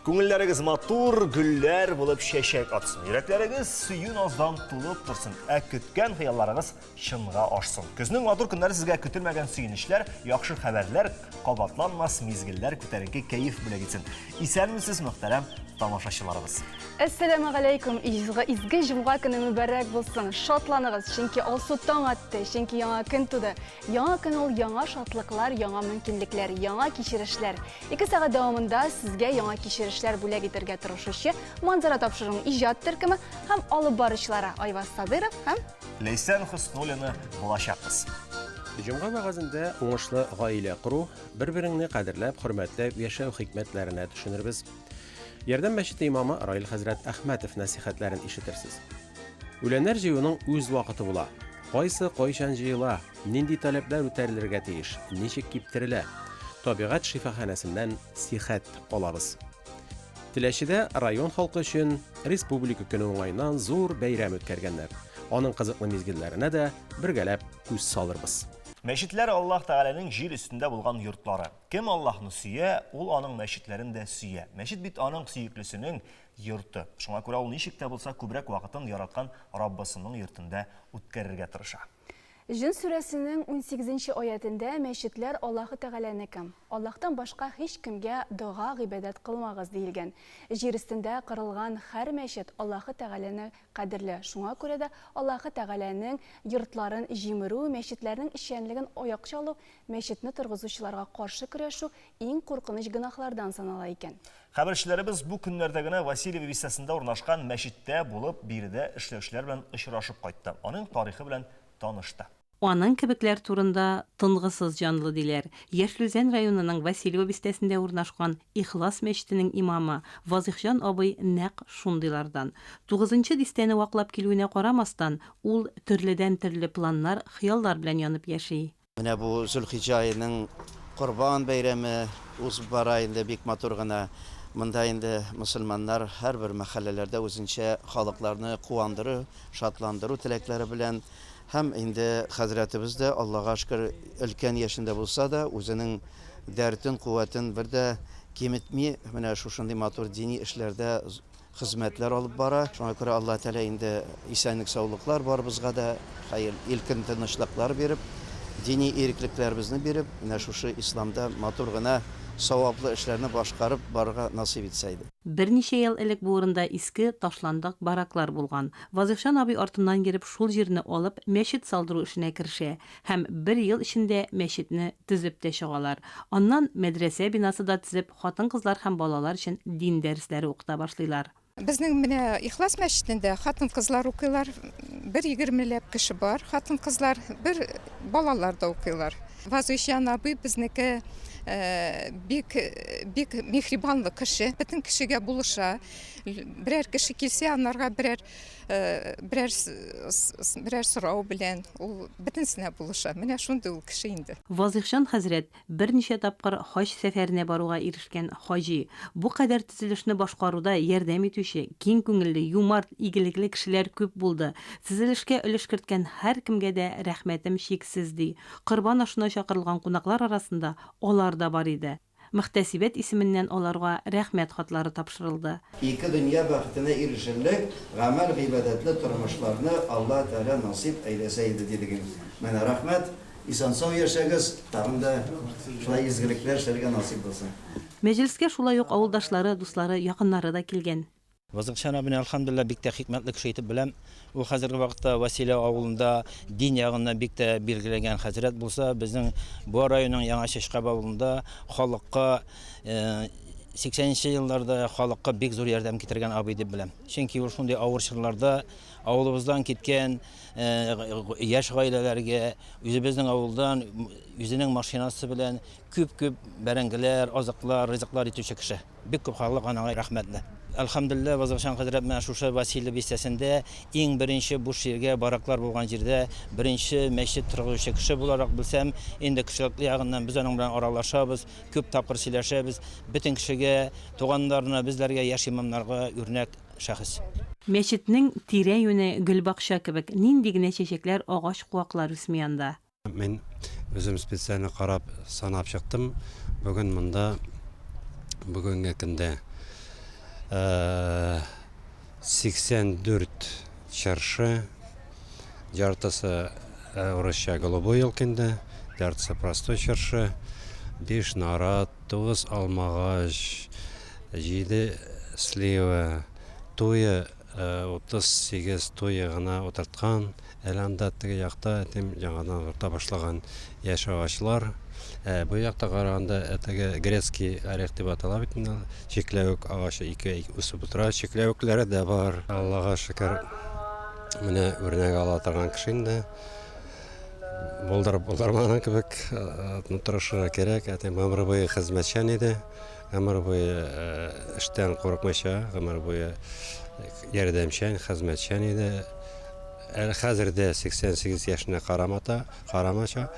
Күңелләрегез матур, гүлләр булып шәшәк атсын. Йөрәкләрегез сөйін аздан тулып тұрсын. Көткән хыялларыгыз шынга ашсын. Көзнең матур көннәре сезгә көтелмәгән сөенечләр, яхшы хәбәрләр, кабатланмас мизгелләр күтәренке кәеф белән гитсен. Исәнмесез, мөхтәрәм тамашачыларыбыз. Әссәламу алейкум. Изге җомга көне мөбарәк булсын. Шатланыгыз, чөнки алсу таң атты, чөнки яңа көн туды. Яңа көн ул яңа шатлыклар, яңа мөмкинлекләр, яңа кичерешләр. 2 сәгать дәвамында сезгә яңа кичерешләр бүләк итәргә тырышучы Манзара тапшыруның иҗат төркеме һәм алып баручылары Айваз Сабиров һәм Ләйсән Хоснуллина булачакбыз. Җомга вагызында уңышлы гаилә құру, бер-береңне кадерләп, хөрмәтләп яшәү хикмәтләренә төшенербез. Ярдәм мәчете имамы Раил хәзрәт Әхмәтов нәсихәтләрен ишетерсез. Үләннәр җыюның үз вакыты була. Кайсы кайчан җыела, нинди таләпләр үтәрелергә тиеш, ничек киптерелә. Табигать шифаханәсеннән сихәт алабыз. Теләчедә район халкы өчен республика көне уңайнан зур бәйрәм үткәргәннәр. Аның кызыклы мизгелләренә дә бергәләп күз салырбыз. Мәчетләр Аллаһ Тәгаләнең җир өстендә булган йортлары. Кем Аллаһны сөя, ул аның мәчетләрен дә сөя. Мәчет бит аның сөеклесенең йорты. Шуңа күрә ул ничек тә булса күбрәк вакытын яраткан Раббысының йортында үткәрергә тырыша. Җин сүрәсенең 18-нче аятында мәчетләр Аллаһы Тәгаләнеке. Аллаһтан башка һеч кемгә дуга, гыйбадат кылмагыз диелгән. Җир өстендә кырылган һәр мәчет Аллаһы Тәгаләне кадерле. Шуңа күрә дә Аллаһы Тәгаләнең йортларын җимерү, мәчетләрнең эшчәнлеген аяк чалу, мәчетне торгызучыларга каршы көрәшү иң куркыныч гөнаһлардан санала икән. Хәбәрчеләребез бу көннәрдә генә Васильев бистәсендә урнашкан мәчеттә булып, биредә эшләүчеләр белән очрашып кайтты. Аның тарихы белән танышты. Аның кебекләр турында тынгысыз җанлы диләр. Яшелзән районының Васильева бистәсендә урнашкан Ихлас мәчетенең имамы Вазихҗан абый нәкъ шундыйлардан. 9нчы дистәне ваклап килүенә карамастан, ул төрледән-төрле планнар, хыяллар белән янып яши. Менә бу Зөлхиҗҗә аеның Корбан бәйрәме узып бара инде бик матур гына. Монда инде мусульманнар һәрбер мәхәлләләрдә үзенчә халыкларны куандыру, шатландыру теләкләре белән һәм инде хәзрәтебез дә Аллаһка шөкер өлкән яшендә булса да үзенең дәртен, куәтен бер дә киметми, менә шушындый матур дини эшләрдә хезмәтләр алып бара. Шуңа күрә Алла Тәгалә инде исәнлек, саулыклар барыбызга да, хәер, илкен тынычлыклар биреп, дини иреклекләребезне биреп, менә шушы исламда матур гына саваплы эшләрне башкарып барырга насыйп итсә иде. Берничә ел элек бу урында иске ташландык бараклар булган. Вазихҗан абый артыннан йөреп шул җирне алып, мәчет салдыру эшенә керешә һәм 1 ел эчендә мәчетне төзеп тә чыгалар. Аннан мәдрәсә бинасы да төзеп, хатын-кызлар һәм балалар өчен дин дәресләре укыта башлыйлар. Безнең менә Ихлас мәчетендә хатын-кызлар укыйлар, 120 кеше бар. Хатын-кызлар, бер балалар да укыйлар. Вазихҗан абый безнеке бик мехрибанлы кеше, бөтен кешегә булыша. Берәр кеше килсә, аннарга берәр сорау белән ул бөтенсенә булыша. Менә шундый ул кеше инде. Вазихҗан хәзрәт берничә тапкыр хаҗ сәфәренә баруга ирешкән хаҗи. Бу кадәр төзелешне башкаруда ярдәм итүче, киң күңелле, юмарт, игелекле кешеләр күп булды. Төзелешкә өлеш керткән һәр кемгә дә рәхмәтем чиксез ди. Корбан ашына чакырылган кунаклар арасында алар да бар иде. Мөхтәсибәт исеменнән аларга рәхмәт хатлары тапшырылды. Ике дөнья бәхетенә ирешерлек, гамәл гыйбадәтле тормышларны Алла Тәгалә насыйп әйләсә иде дидек. Менә рәхмәт, исән-сау яшәгез, тагын да шулай изгелекләр эшләргә насыйп булсын. Мәҗлескә шулай ук авылдашлары, дуслары, якыннары да килгән. Вазихҗан абыны алхамдулилlah бик тә хикмәтле кеше итеп беләм. Ул хәзерге вакытта Василия авылында дин ягына бик тә билгеләгән хәзрәт булса, безнең бу районның Яңа Чишкаб авылында халыкка 80нче елларда халыкка бик зур ярдәм китергән абый дип беләм. Чөнки ул шундый авыр чорларда авылыбыздан киткән яшь гаиләләргә үзебезнең авылдан үзенең машинасы белән күп бәрәңгеләр, азыклар, ризыклар итүче кеше. Бик күп халык аңа рәхмәтле. Әлхамдулилла, Вазгышан хәзрәт менә шушы Василий бистәсендә иң беренче бу ширгә бараклар булган җирдә беренче мәчет торгызучы кеше буларак белсәм, инде кешелекле ягыннан без аның белән аралашабыз, күп тапкыр сөйләшәбез, бөтен кешегә, туганнарына, безләргә, яшь имамнарга үрнәк шәхес. Мәчетнең тирә юне гөлбакча кебек, нинди генә чәчәкләр, агач куаклар үсми анда. Мен өзім специально қарап санап шықтым. Бүгін мұнда бүгінгі күнде 84 шаршы, жартысы орысша голубой елкенде, жартысы простой шаршы, 5 нарат, 9 алмағаш, 7 слива, туя 38 туя ғана отыртқан, әланда теге яқта жаңадан орта башлаған яш ағачлар. Бу якта караганда теге грецкий орех дип атала бит инде. Чекләвек агачы ике үсеп утыра, чекләвекләре дә бар. Аллага шөкер. Менә үрнәк ала торган кеше инде. Булдырмаган кебек тырышырга кирәк. Гомер буе хезмәтчән иде. Гомер буе эштән курыкмыйча, гомер буе ярдәмчән, хезмәтчән иде. Хәзердә 88 яшенә карамача.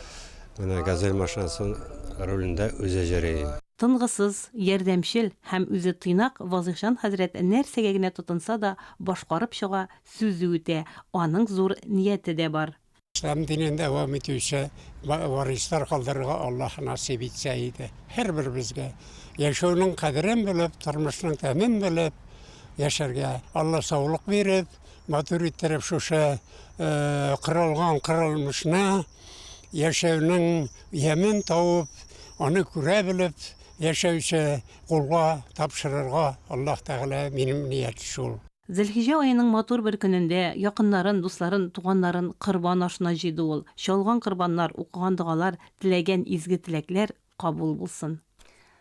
Менә газель машинасын рулендә үзе җөрий. Тынгысыз, ярдәмчел һәм үзе тыйнак Вазгышан хәзрәт нәрсәгә генә тотынса да башкарып чыга, сүзе үтә, аның зур нияте дә бар. İslam dininde devam ediyorsa varisler kaldırığa Allah nasip etseydi. Her birimizge yaşamının kadrini bilip, turmuşunun temin bilip yaşarga Allah sağlık verip, matur ettirip şuşa kırılmışına yaşamının yemin tavıp, onu göre bilip yaşayışı kulga tapşırırga Allah Teala benim niyeti şu. Зелхиҗа аеның матур бер көнендә якыннарын, дусларын, туганнарын кырбан ашына җыйды ул. Шалган кырбаннар, укыган дугалар, теләгән изге теләкләр кабул булсын.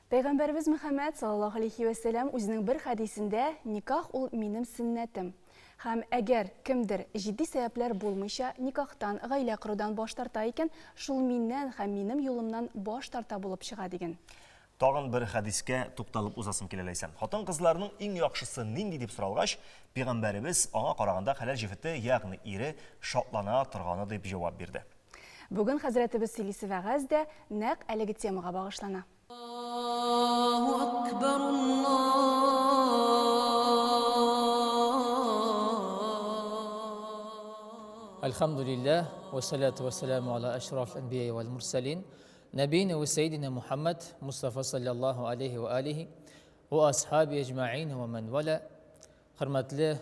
Пәйгамбәрбез Мөхәммәд саллаллаһу алейхи ва сәллям үзенең бер хәдисендә никах ул минем сөннәтем. Һәм әгәр кемдер җитди сәбәпләр булмыйча никахтан, гаилә корудан баш тарта икән, шул миннән һәм минем юлымнан баш тарта булып чыга дигән. Тагын бер хәдискә тукталып узасым килә ләйсән. Хатын-кызларның иң яхшысы нинди дип соралгач, Пәйгамбәрбез аңа караганда хәләл җифете, ягъни ире шатлана торганы дип җавап бирде. Бүген хәзрәтебез сөйлисе вәгазь дә нәкъ әлеге темага багышлана. Алхамдулиллах, ва салату ва саламу аля ашраф анбияи вал мурсалин, набийна ва сайидина Мухаммад, Мустафа саллаллаху алейхи ва алихи, ва асхаби аджмаин ва ман вала. Хөрмәтле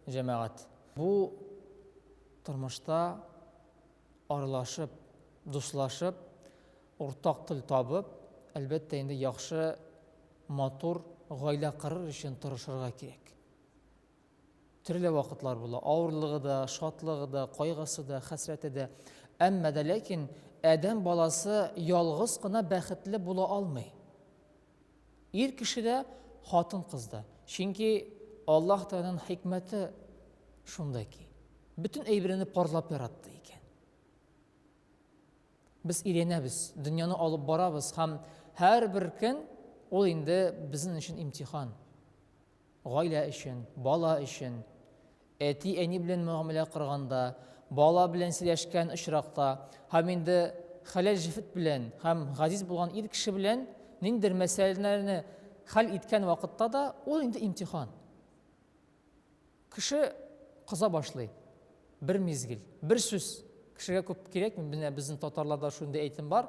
җәмәгать. Бу тормышта аралашып, дуслашып, уртак тел табып, әлбәттә инде яхшы, матур гаилә корыр өчен тырышырга кирәк. Төрле вакытлар була, авырлыгы да, шатлыгы да, кайгысы да, хәсрәте дә. Әмма дә ләкин Адәм баласы ялгыз гына бәхетле була алмый. Ир кешедә, хатын кызда. Чөнки Аллаһ Тәгаләнең хикмәте шундай ки, бөтен әйберне парлап яратты икән. Без өйрәнәбез, дөньяны алып барабыз һәм һәр бер көн ул инде безнең өчен имтихан. Гаилә өчен, бала өчен, әти-әни белән мөгамәлә кырганда, бала белән сөйләшкән очракта, һәм инде хәләл җифет белән һәм газиз булган ир кеше белән ниндер мәсьәләләрне хәл иткән вакытта да ул инде имтихан. Кеше кыза башлый. Бер мизгил, бер сүз. Кешегә күп кирәк, безнең татарларда шундый әйтем бар.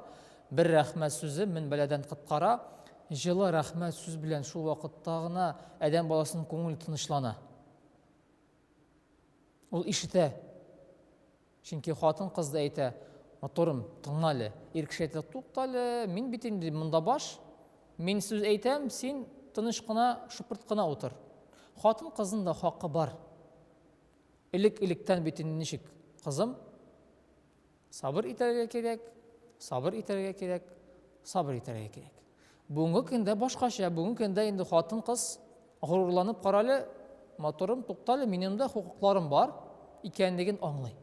Бер рәхмәт сүзе мин бәладән кыткара. Җылы рәхмәт сүз белән шул вакытта гына адәм баласының күңеле тынычлана. Ул ишетә. Чөнки хатын кыз да әйтә, "Матурым, тыңлалы." Ир кеше әйтә, "Тукталы, мин бит инде монда баш. Мин сүз әйтәм, син тыныч кына, шыпырт кына утыр." Хатын кызның да хакы бар. Илек-илектән бит инде ничек, кызым? Сабыр итәргә кирәк, сабыр итәргә кирәк, сабыр итәргә кирәк. Бүгенге көндә башкача, бүгенге көндә инде хатын кыз горурланып каралы, "Матурым, тукталы, минем дә хукукларым бар" икәнлеген аңлый.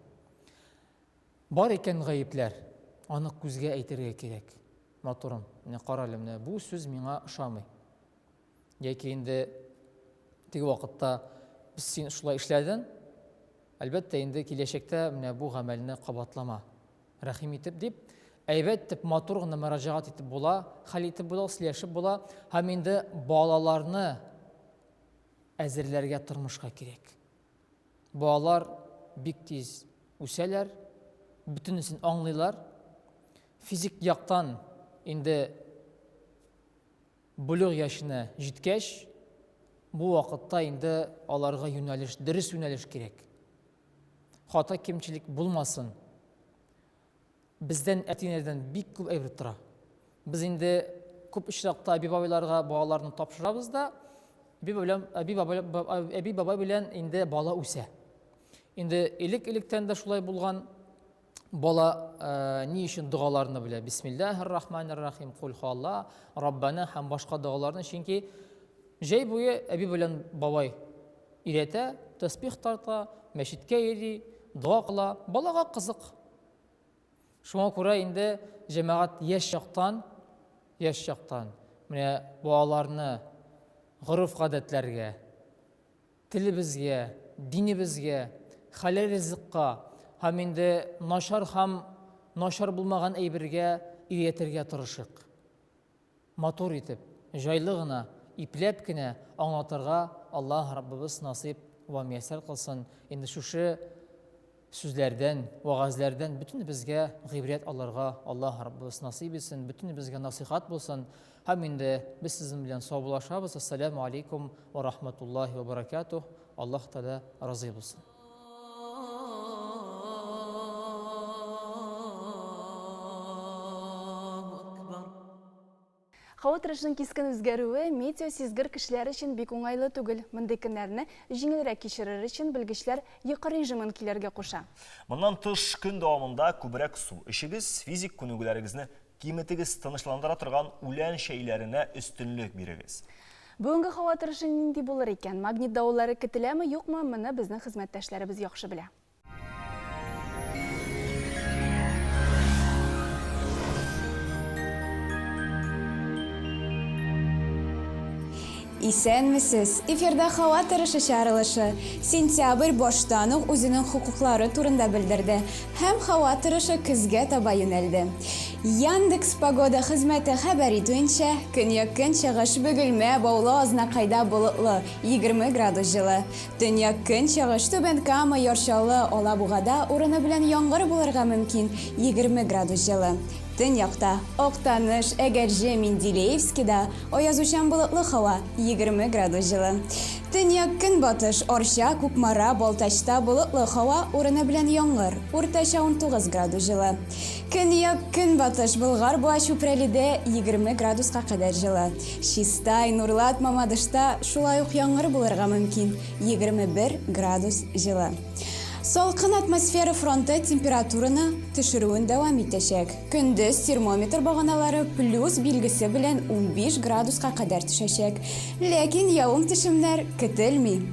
Бар икән гаепләр, аны күзгә әйтергә кирәк. "Матурым, менә каралы, менә бу сүз миңа ошамый." Яки инде теге вакытта без син шулай эшләдең, әлбәттә инде киләчәктә менә бу гамәлне кабатлама. Рәхим итеп дип, әйбәт итеп, матур гына мөрәҗәгать итеп була, хәл итеп була, сөйләшеп була, һәм инде балаларны әзерләргә тормышка кирәк. Балалар бик тиз үсәләр, бөтенесен аңлыйлар. Физик яктан инде булык яшенә җиткәч, бу вакытта инде аларга юнәлеш, дөрес юнәлеш кирәк. Хата кимчилек булмасын. Бездән әтинәрдән бик күп әйбер тора. Без инде күп очракта әби-бабайларга балаларны тапшырабыз да, әби-бабай белән инде бала үсә. Инде элек-электән дә шулай булган. Бала ни өчен дугаларны белә? Бисмиллаһир-рахманир-рахим, кул халла, раббана һәм башка дугаларны, чөнки җәй буе әби белән бабай өйрәтә, тәсбих тарта, мәчеткә йөри, дуа кыла, балага кызык. Шуңа күрә инде җәмәгать яшь чактан менә балаларны гореф-гадәтләргә, телебезгә, динебезгә, хәләл ризыкка һәм инде начар булмаган әйбергә өйрәтергә тырышык. Матур итеп, җайлы гына, ипләп кенә аңлатырга Аллаһ Раббыбыз насыйп ва миясәр кылсын. Инде шушы сүзләрдән, вагазләрдән бөтенебезгә гыйбрәт алырга Аллаһ Раббыбыз насыйп итсен, бөтенебезгә насихат булсын. Һәм инде без сезнең белән саубуллашабыз. Ассаламу алейкум ва рахматуллаһи ва баракатуһ. Аллаһ Тәала разый булсын. Һава торышының кискен үзгәрүе метеосизгер кешеләр өчен бик уңайлы түгел. Мондый көннәрне җиңелрәк кичерер өчен белгечләр йокы режимын киләргә куша. Моннан тыш көн дәвамында күбрәк су эчегез, физик күнегүләрегезне киметегез тынычландыра торган үлән шәйләренә өстенлек бирегез. Бүгенге һава торышы нинди булыр икән? Магнит давыллары көтеләме, юкмы? Моны безнең хезмәттәшләребез яхшы белә. Исәнмесез, эфирда һава торышы чарылышы. Сентябрь баштан ук үзенең хукуклары турында белдерде һәм һава торышы көзгә таба юнәлде. Яндекс погода хезмәте хәбәр итүенчә, көньяк чыгыш Бөгелмә, Баулы, Азнакайда болытлы 20 градус җылы. Төньяк чыгыш Түбән Кама, Ярчалы, Алабугада урыны белән яңгыр булырга мөмкин 20 градус җылы. Төньякта Актаныш, Әгәрҗе, Менделеевскида аязучан болытлы һава 20 градус җылы. Төньяк көнбатыш Арча, Кукмара, Балтачта болытлы һава урыны белән яңгыр, уртача 19 градус җылы. Көньяк көнбатыш Болгар, Буа, Чүпрәледә 20 градуска кадәр җылы. Чистай, Нурлат, Мамадышта шулай ук яңгыр булырга мөмкин 21 градус җылы. Салкын атмосфера фронты температураны төшерүен дәвам итәчәк. Көндез термометр баганалары плюс билгесе белән 15 градуска кадәр төшәчәк. Ләкин явым-төшемнәр көтелми.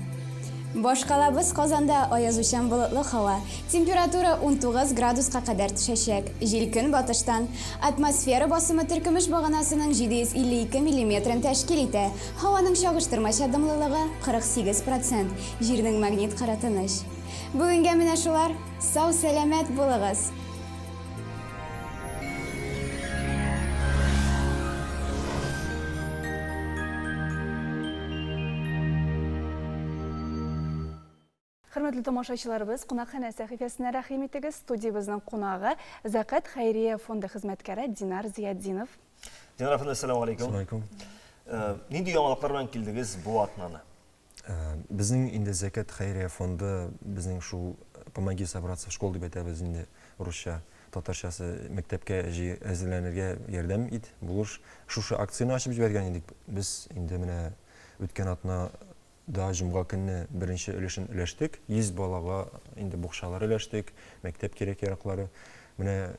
Башкалабыз Казанда аязучан болытлы һава. Температура 19 градуска кадәр төшәчәк. Җилкен батыштан атмосфера басымы төркемеш баганасының 752 мм тәшкил итә. Һаваның чагыштырмача дымлылыгы 48%. Җирнең магнит кыры тыныч. Бүгенгә менә шулар. Сау сәламәт булыгыз. Хөрмәтле тамашачыларыбыз, кунакханә сәхифәсенә рәхим итегез. Студиябызның кунагы Закат Хәйрия фонды хезмәткәре Динар Зиятдинов. Динар әфәнде, ассаламу алейкум. Нинди яңалыклар белән килдегез бу атнаны? Безнең инде Закат Хәйрия фонды безнең шул помоги собраться в школу дип әйтәбез инде русча, татарчасы мәктәпкә әзерләнергә ярдәм ит булыш. Шушы акцияны ачып җибәргән идек. Без инде менә үткән атнада җомга көнне беренче өлешен өләштек. 100 балага инде букчалар өләштек, мәктәп кирәк-яраклары. Менә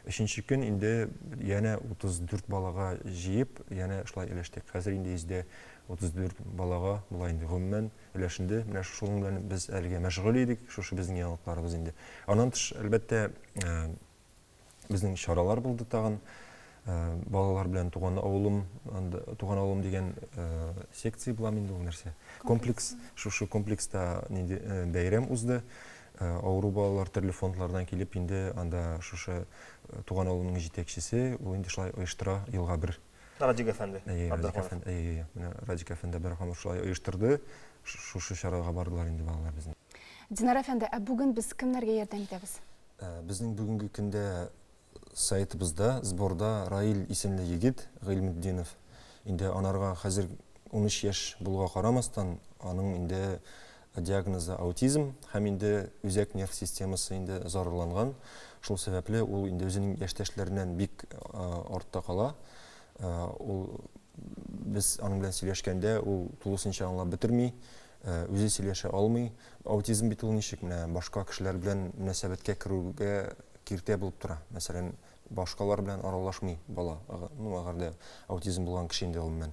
өченче көн инде яна 34 балага җыеп, яна шулай өләштек. Хәзер инде 34 балага булай инде гомумән өләшенде. Менә шуның белән без әлегә мәшгуль идек. Шушы безнең яңалыкларыбыз инде. Аннан тыш, әлбәттә, безнең чаралар булды тагын. балалар белән туган авылым дигән секция була инде ул нәрсә. Комплекс, шушы комплекста бәйрәм узды. Авыру балалар төрле фондлардан килеп инде анда шушы туган авылының җитәкчесе, ул инде шулай оештыра елга бер. Радик әфәнде. Радик әфәнде Абдрахманов шулай оештырды. Шушы чарага бардылар инде балалар безнең. Динар әфәнде, бүген без кемнәргә ярдәм итәбез? Безнең бүгенге көндә сайтыбызда, сборда Раил исемле егет Гыйлметдинов. Инде анарга хәзер 13 яшь булуга карамастан, аның инде диагнозы аутизм һәм инде үзәк нерв системасы инде зарарланган. Шул сәбәпле ул инде үзенең яшьтәшләреннән бик артта кала. Ул без аның белән сөйләшкәндә, ул тулысынча аңлап бетерми, үзе сөйләшә алмый. Аутизм бит ул ничек менә башка кешеләр белән мөнәсәбәткә керүгә киртә булып тора. Мәсәлән, башкалар белән аралашмый бала. Агарда аутизм булган кеше инде гомумән.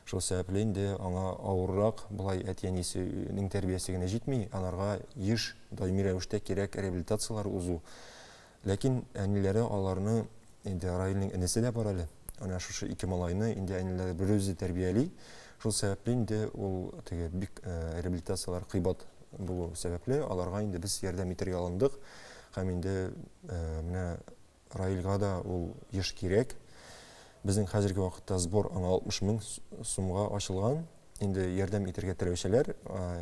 Шул сәбәпле инде аңа авыррак, булай әти-әнисенең тәрбиясе генә җитми, анарга еш даими рәвештә кирәк реабилитациялар узу. Ләкин әниләре аларны инде Раилның энесе дә бар әле. Ана шушы ике малайны инде әниләре бер үзе тәрбияли. Шул сәбәпле инде ул теге бик реабилитациялар кыйбат булу сәбәпле аларга инде без ярдәм итәргә алындык. Һәм инде менә Раилга да ул еш кирәк. Безнең хәзерге вакытта сбор аңа 60 мең сумга ачылган. Инде ярдәм итәргә теләүчеләр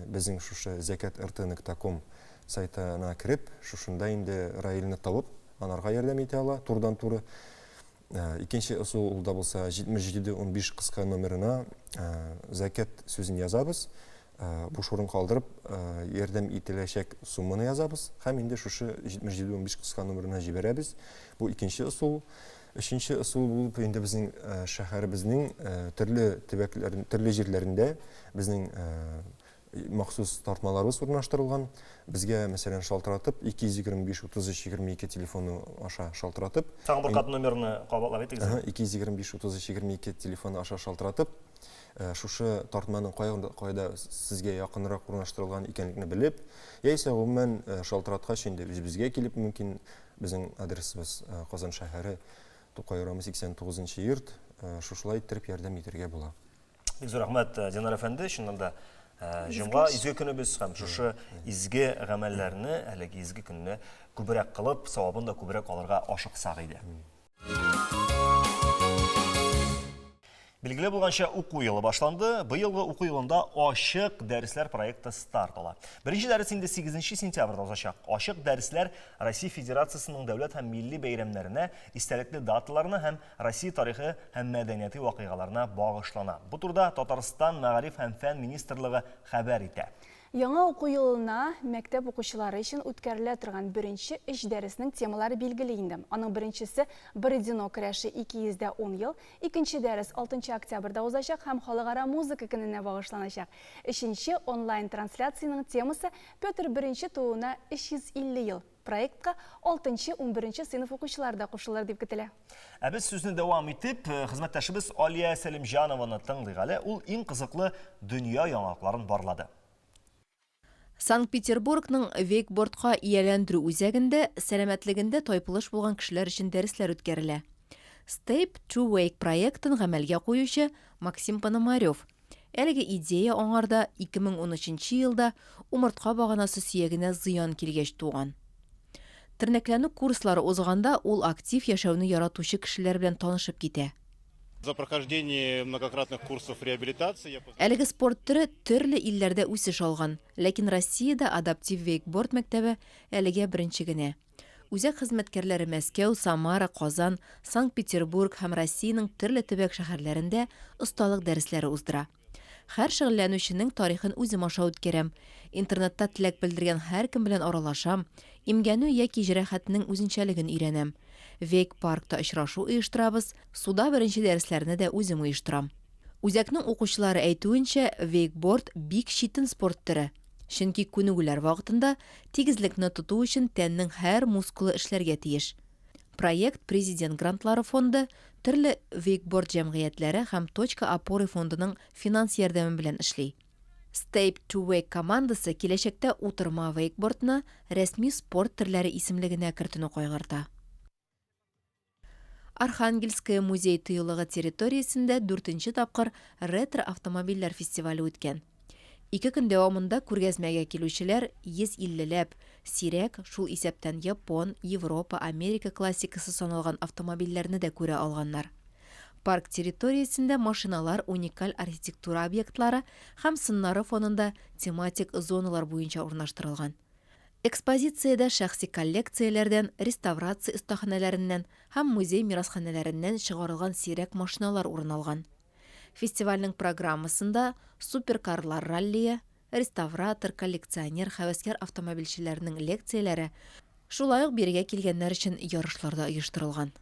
безнең шушы zakat.rt.com сайтына кирип, шушында инде Раилны табып, анарга ярдәм итә ала турдан-туры. Икенче ысул ул да булса 7715 кыска номерына zakat сүзен язабыз. Буш урын калдырып, ярдәм ителәчәк сумманы язабыз. Һәм инде шушы 7715 кыска номерына җибәрәбез. Бу икенче ысул. Өченче ысул булып инде безнең шәһәребезнең төрле төбәкләрендә, төрле җирләрендә безнең махсус тартмаларыбыз урнаштырылган. Безгә мәсәлән шалтыратып 225-33-22 телефоны аша шалтыратып. Тагын бер кат номерны кабатлап әйтегез. 225-33-22 телефоны аша шалтыратып, шушы тартманың кайда сезгә якынрак урнаштырылган икәнлегне белеп, яисә гомумән шалтыраткач инде безгә килеп мөмкин безнең адресыбыз Казан шәһәре Тукай урамы 89-нчы йорт, шушылай иттереп ярдәм итәргә була. Бик зур рәхмәт, Динар әфәнде, шуннан да җомга изге көнебез һәм шушы изге гамәлләрне, әлеге изге көнне күбрәк кылып, савабын да күбрәк алырга ашыксак иде. Билгеле булганча уку елы башланды. Быелгы уку елында Ачык дәресләр проекты старт ала. Беренче дәрес инде 8 сентябрьдә узачак. Ачык дәресләр Россия Федерациясының дәүләт һәм милли бәйрәмнәренә, истәлекле даталарына һәм Россия тарихы һәм мәдәнияте вакыйгаларына багышлана. Бу турда Татарстан Мәгариф һәм фән министрлыгы хәбәр итә. Яңа уку елына мәктәп укучылары өчен үткәрелә торган беренче эш дәресенең темалары билгеле инде. Аның беренчесе Бородино көрәше 210 ел, икенче дәрес 6 октябрьдә узачак һәм халыкара музыка көненә багышланачак. Өченче онлайн трансляциянең темасы Петр I тууына 350 ел. Проектка 6-11 сыйныф укучылары да кушылыр дип көтелә. Без сүзне дәвам итеп, хезмәттәшебез Алия Сәлимҗанованы тыңлыйк әле. Ул иң кызыклы дөнья яңалыкларын барлады. Санкт-Петербургның вейкбордка ияләндерү үзәгендә сәламәтлегендә тайпылыш булган кешеләр өчен дәресләр үткәрелә. Step to Wake проектын гамәлгә куючы Максим Пономарев. Әлеге идея аңарда 2013 елда умыртка баганасы сөягенә зыян килгәч туган. Тернәкләнү курслары узганда ул актив яшәүне яратучы кешеләр белән танышып китә. За прохождение многократных курсов реабилитации. Әлеге спорт түрі төрле илләрдә үсеш алган, ләкин Россиядә адаптив вейкборд мәктәбе әлегә беренче генә. Үзәк хезмәткәрләре Мәскәү, Самара, Казан, Санкт-Петербург һәм Россиянең төрле төбәк шәһәрләрендә осталык дәресләре уздыра. Һәр шөгыльләнүченең тарихын үзем аша үткәрәм. Интернетта теләк белдергән һәркем белән аралашам, имгәнү яки җәрәхәтнең үзенчәлеген өйрәнәм. Вейк паркта очрашу оештырабыз, суда беренче дәресләрне дә үзем оештырам. Үзәкнең укучылары әйтүенчә, вейкборд бик читен спорт төре. Чөнки күнегүләр вакытында тигезлекне тоту өчен тәннең һәр мускулы эшләргә тиеш. Проект Президент грантлары фонды, төрле вейкборд җәмгыятьләре һәм Точка опоры фондының финанс ярдәме белән эшли. Step to Wake командасы киләчәктә утырма вейкбордны рәсми спорт төрләре исемлегенә кертүне кайгырта. Архангельская музей тыюлыгы территориясында 4-нче тапкыр ретро автомобильләр фестивале үткән. 2 көн дәвамында күргәзмәгә килүчеләр 150ләп сирәк шул исәптән Япон, Европа, Америка классикасы саналган автомобильләрне дә күрә алганнар. Парк территориясендә машиналар уникаль архитектура объектлары һәм сыннары фонында тематик зоналар буенча урнаштырылган. Экспозициядә шәхси коллекцияләрдән, реставрация остаханәләреннән һәм музей мирасханәләреннән чыгарылган сирәк машиналар урын алган. Фестивальнең программасында суперкарлар раллие, реставратор, коллекционер, хәвәскәр автомобильчеләрнең лекцияләре, шулай ук биргә килгәннәр өчен ярышлар да оештырылган.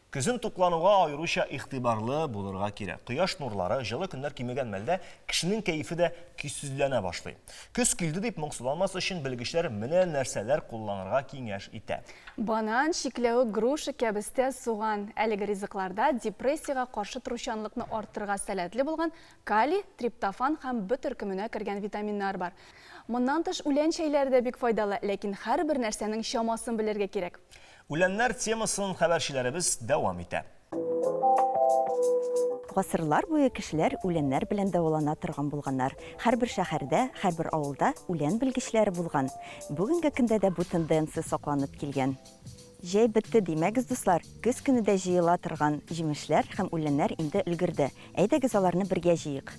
Көзен туклануга айрыша игътибарлы булырга кирәк. Кояш нурлары җылы көннәр кимегән мәлдә кешенең кәефе дә көйсезләнә башлый. Көз килде дип моңсуланмас өчен белгечләр менә нәрсәләр кулланырга киңәш итә. Банан, чикләве, груша, кәбестә, суган. Әлеге ризыкларда депрессиягә каршы туручанлыкны арттырырга сәләтле булган калий, триптофан һәм б төркеменә кергән витаминнар бар. Моннан тыш үлән чәйләре дә бик файдалы, ләкин һәрбер нәрсәнең чамасын белергә кирәк. Үләннәр темасын хәбәрчеләребез дәвам итә. Гасырлар буе кешеләр үләннәр белән дәвалана торган булганнар. Һәрбер шәһәрдә, һәрбер авылда үлән белгечләре булган. Бүгенге көндә дә бу тенденция сакланып килгән. Җәй бетте димәгез, дуслар. Көз көнендә җыела торган җимешләр һәм үләннәр инде өлгерде. Әйдәгез аларны бергә җыйык.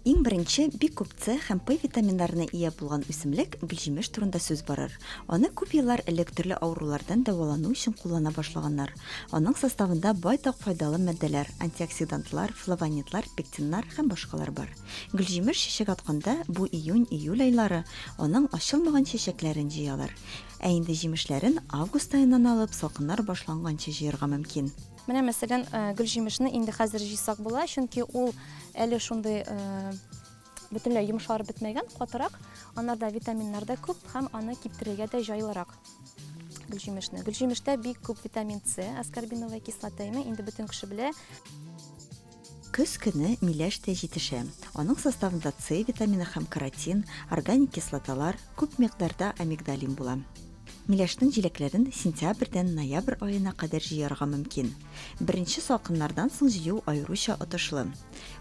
Иң беренче бик күп С һәм П витаминнарына ия булган үсемлек гөлҗимеш турында сүз барыр. Аны күп еллар элек төрле авырулардан дәвалану өчен куллана башлаганнар. Аның составында байтак файдалы мәддәләр, антиоксидантлар, флавонидлар, пектиннар һәм башкалар бар. Гөлҗимеш чәчәк атканда бу июнь-июль айлары аның ачылмаган чәчәкләрен җыялар. Ә инде җимешләрен август аеннан алып салкыннар башланганчы җыярга мөмкин. Менә мәсәлән, гөлҗимешне инде хәзер җыйсак була, чөнки ул әле шундый бөтенләй йомшарып бетмәгән, катырак. Анарда витаминнар да күп һәм аны киптерергә дә җайлырак. Гөлҗимешне. Гөлҗимештә бик күп витамин С, аскорбиновая кислота инде бөтен кеше белә. Көз көне миләш тә җитешә. Аның составында С витамины һәм каротин, органик кислоталар, күп микъдарда амигдалин була. Миләшнең җиләкләрен сентябрьдән ноябрь аена кадәр җыярга мөмкин. Беренче салкыннардан соң җыю аеруча отышлы.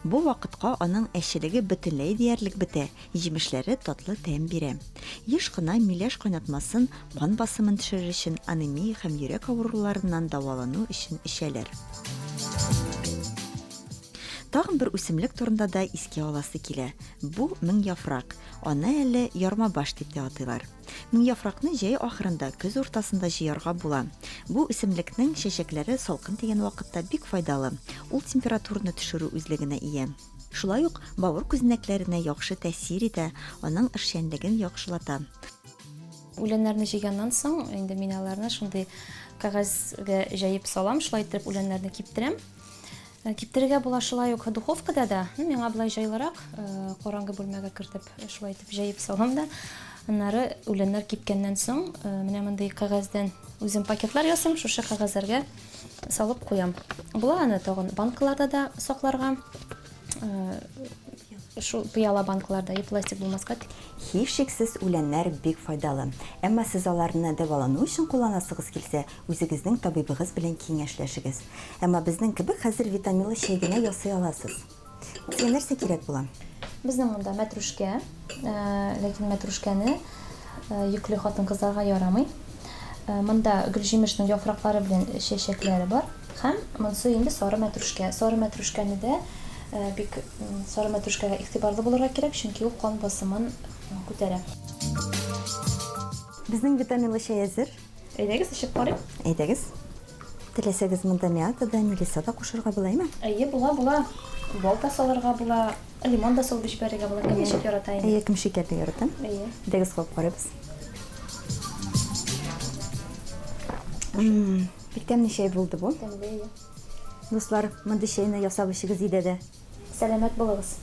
Бу вакытка аның әчелеге бөтенләй диярлек бетә, җимешләре татлы тәм бирә. Еш кына миләш кайнатмасын кан басымын төшерер өчен, анемия һәм йөрәк авыруларыннан дәвалану өчен эчәләр. Тагын бер үсемлек турында да искә аласы килә. Бу мең яфрак. Аны әле ярма баш дип тә атыйлар. Мең яфракны җәй ахырында, көз уртасында җыярга була. Бу үсемлекнең чәчәкләре салкын дигән вакытта бик файдалы. Ул температураны төшерү үзлегенә ия. Шулай ук бавыр күзәнәкләренә яхшы тәэсир итә, аның эшчәнлеген яхшылата. Үләннәрне җыйганнан соң инде мин аларны шундый кәгазьгә җәеп салам, шулай итеп үләннәрне киптерәм. Киптерергә була шулай ук духовкада да, миңа булай җайлырак, караңгы бүлмәгә кертеп, шулай итеп җәеп салам да. Аннары үләннәр кипкәннән соң, менә мондый кәгазьдән үзем пакетлар ясыйм, шушы кәгазьләргә салып куям. Була аны тагын банкаларда да сакларга. Шу пыяла банкаларда пластик булмаска. Һичшиксез үләннәр бик файдалы. Әмма сез аларны дәвалану өчен кулланасыгыз килсә, үзегезнең табибыгыз белән киңәшләшегез. Әмма безнең кебек хәзер витаминлы чәй генә ясый аласыз. Сезгә нәрсә кирәк була? Безнең монда мәтрүшкә, ләкин мәтрүшкәне йөкле хатын-кызларга ярамый. Монда гөлҗимешнең яфраклары белән чәчәкләре бар һәм монысы инде сары мәтрүшкә. Сары мәтрүшкәне дә бик сары мәтрүшкәгә игътибарлы булырга кирәк, чөнки ул кан басымын күтәрә. Безнең витаминлы чәй әзер. Әйдәгез, эчеп карыйк. Әйдәгез. Теләсәгез, монда мята да, мелиса да кушырга булаймы? Әйе, була. Бал да салырга була, лимон да салып җибәрергә була. Кем эчеп ярата инде? Әйе, кем шикәрне ярата? Әйе. Әйдәгез, калып карыйбыз. Бик тәмле чәй булды бу. Тәмле. Дуслар, монда чәйне ясап эчегез иде дә. Сәламәт булыгыз.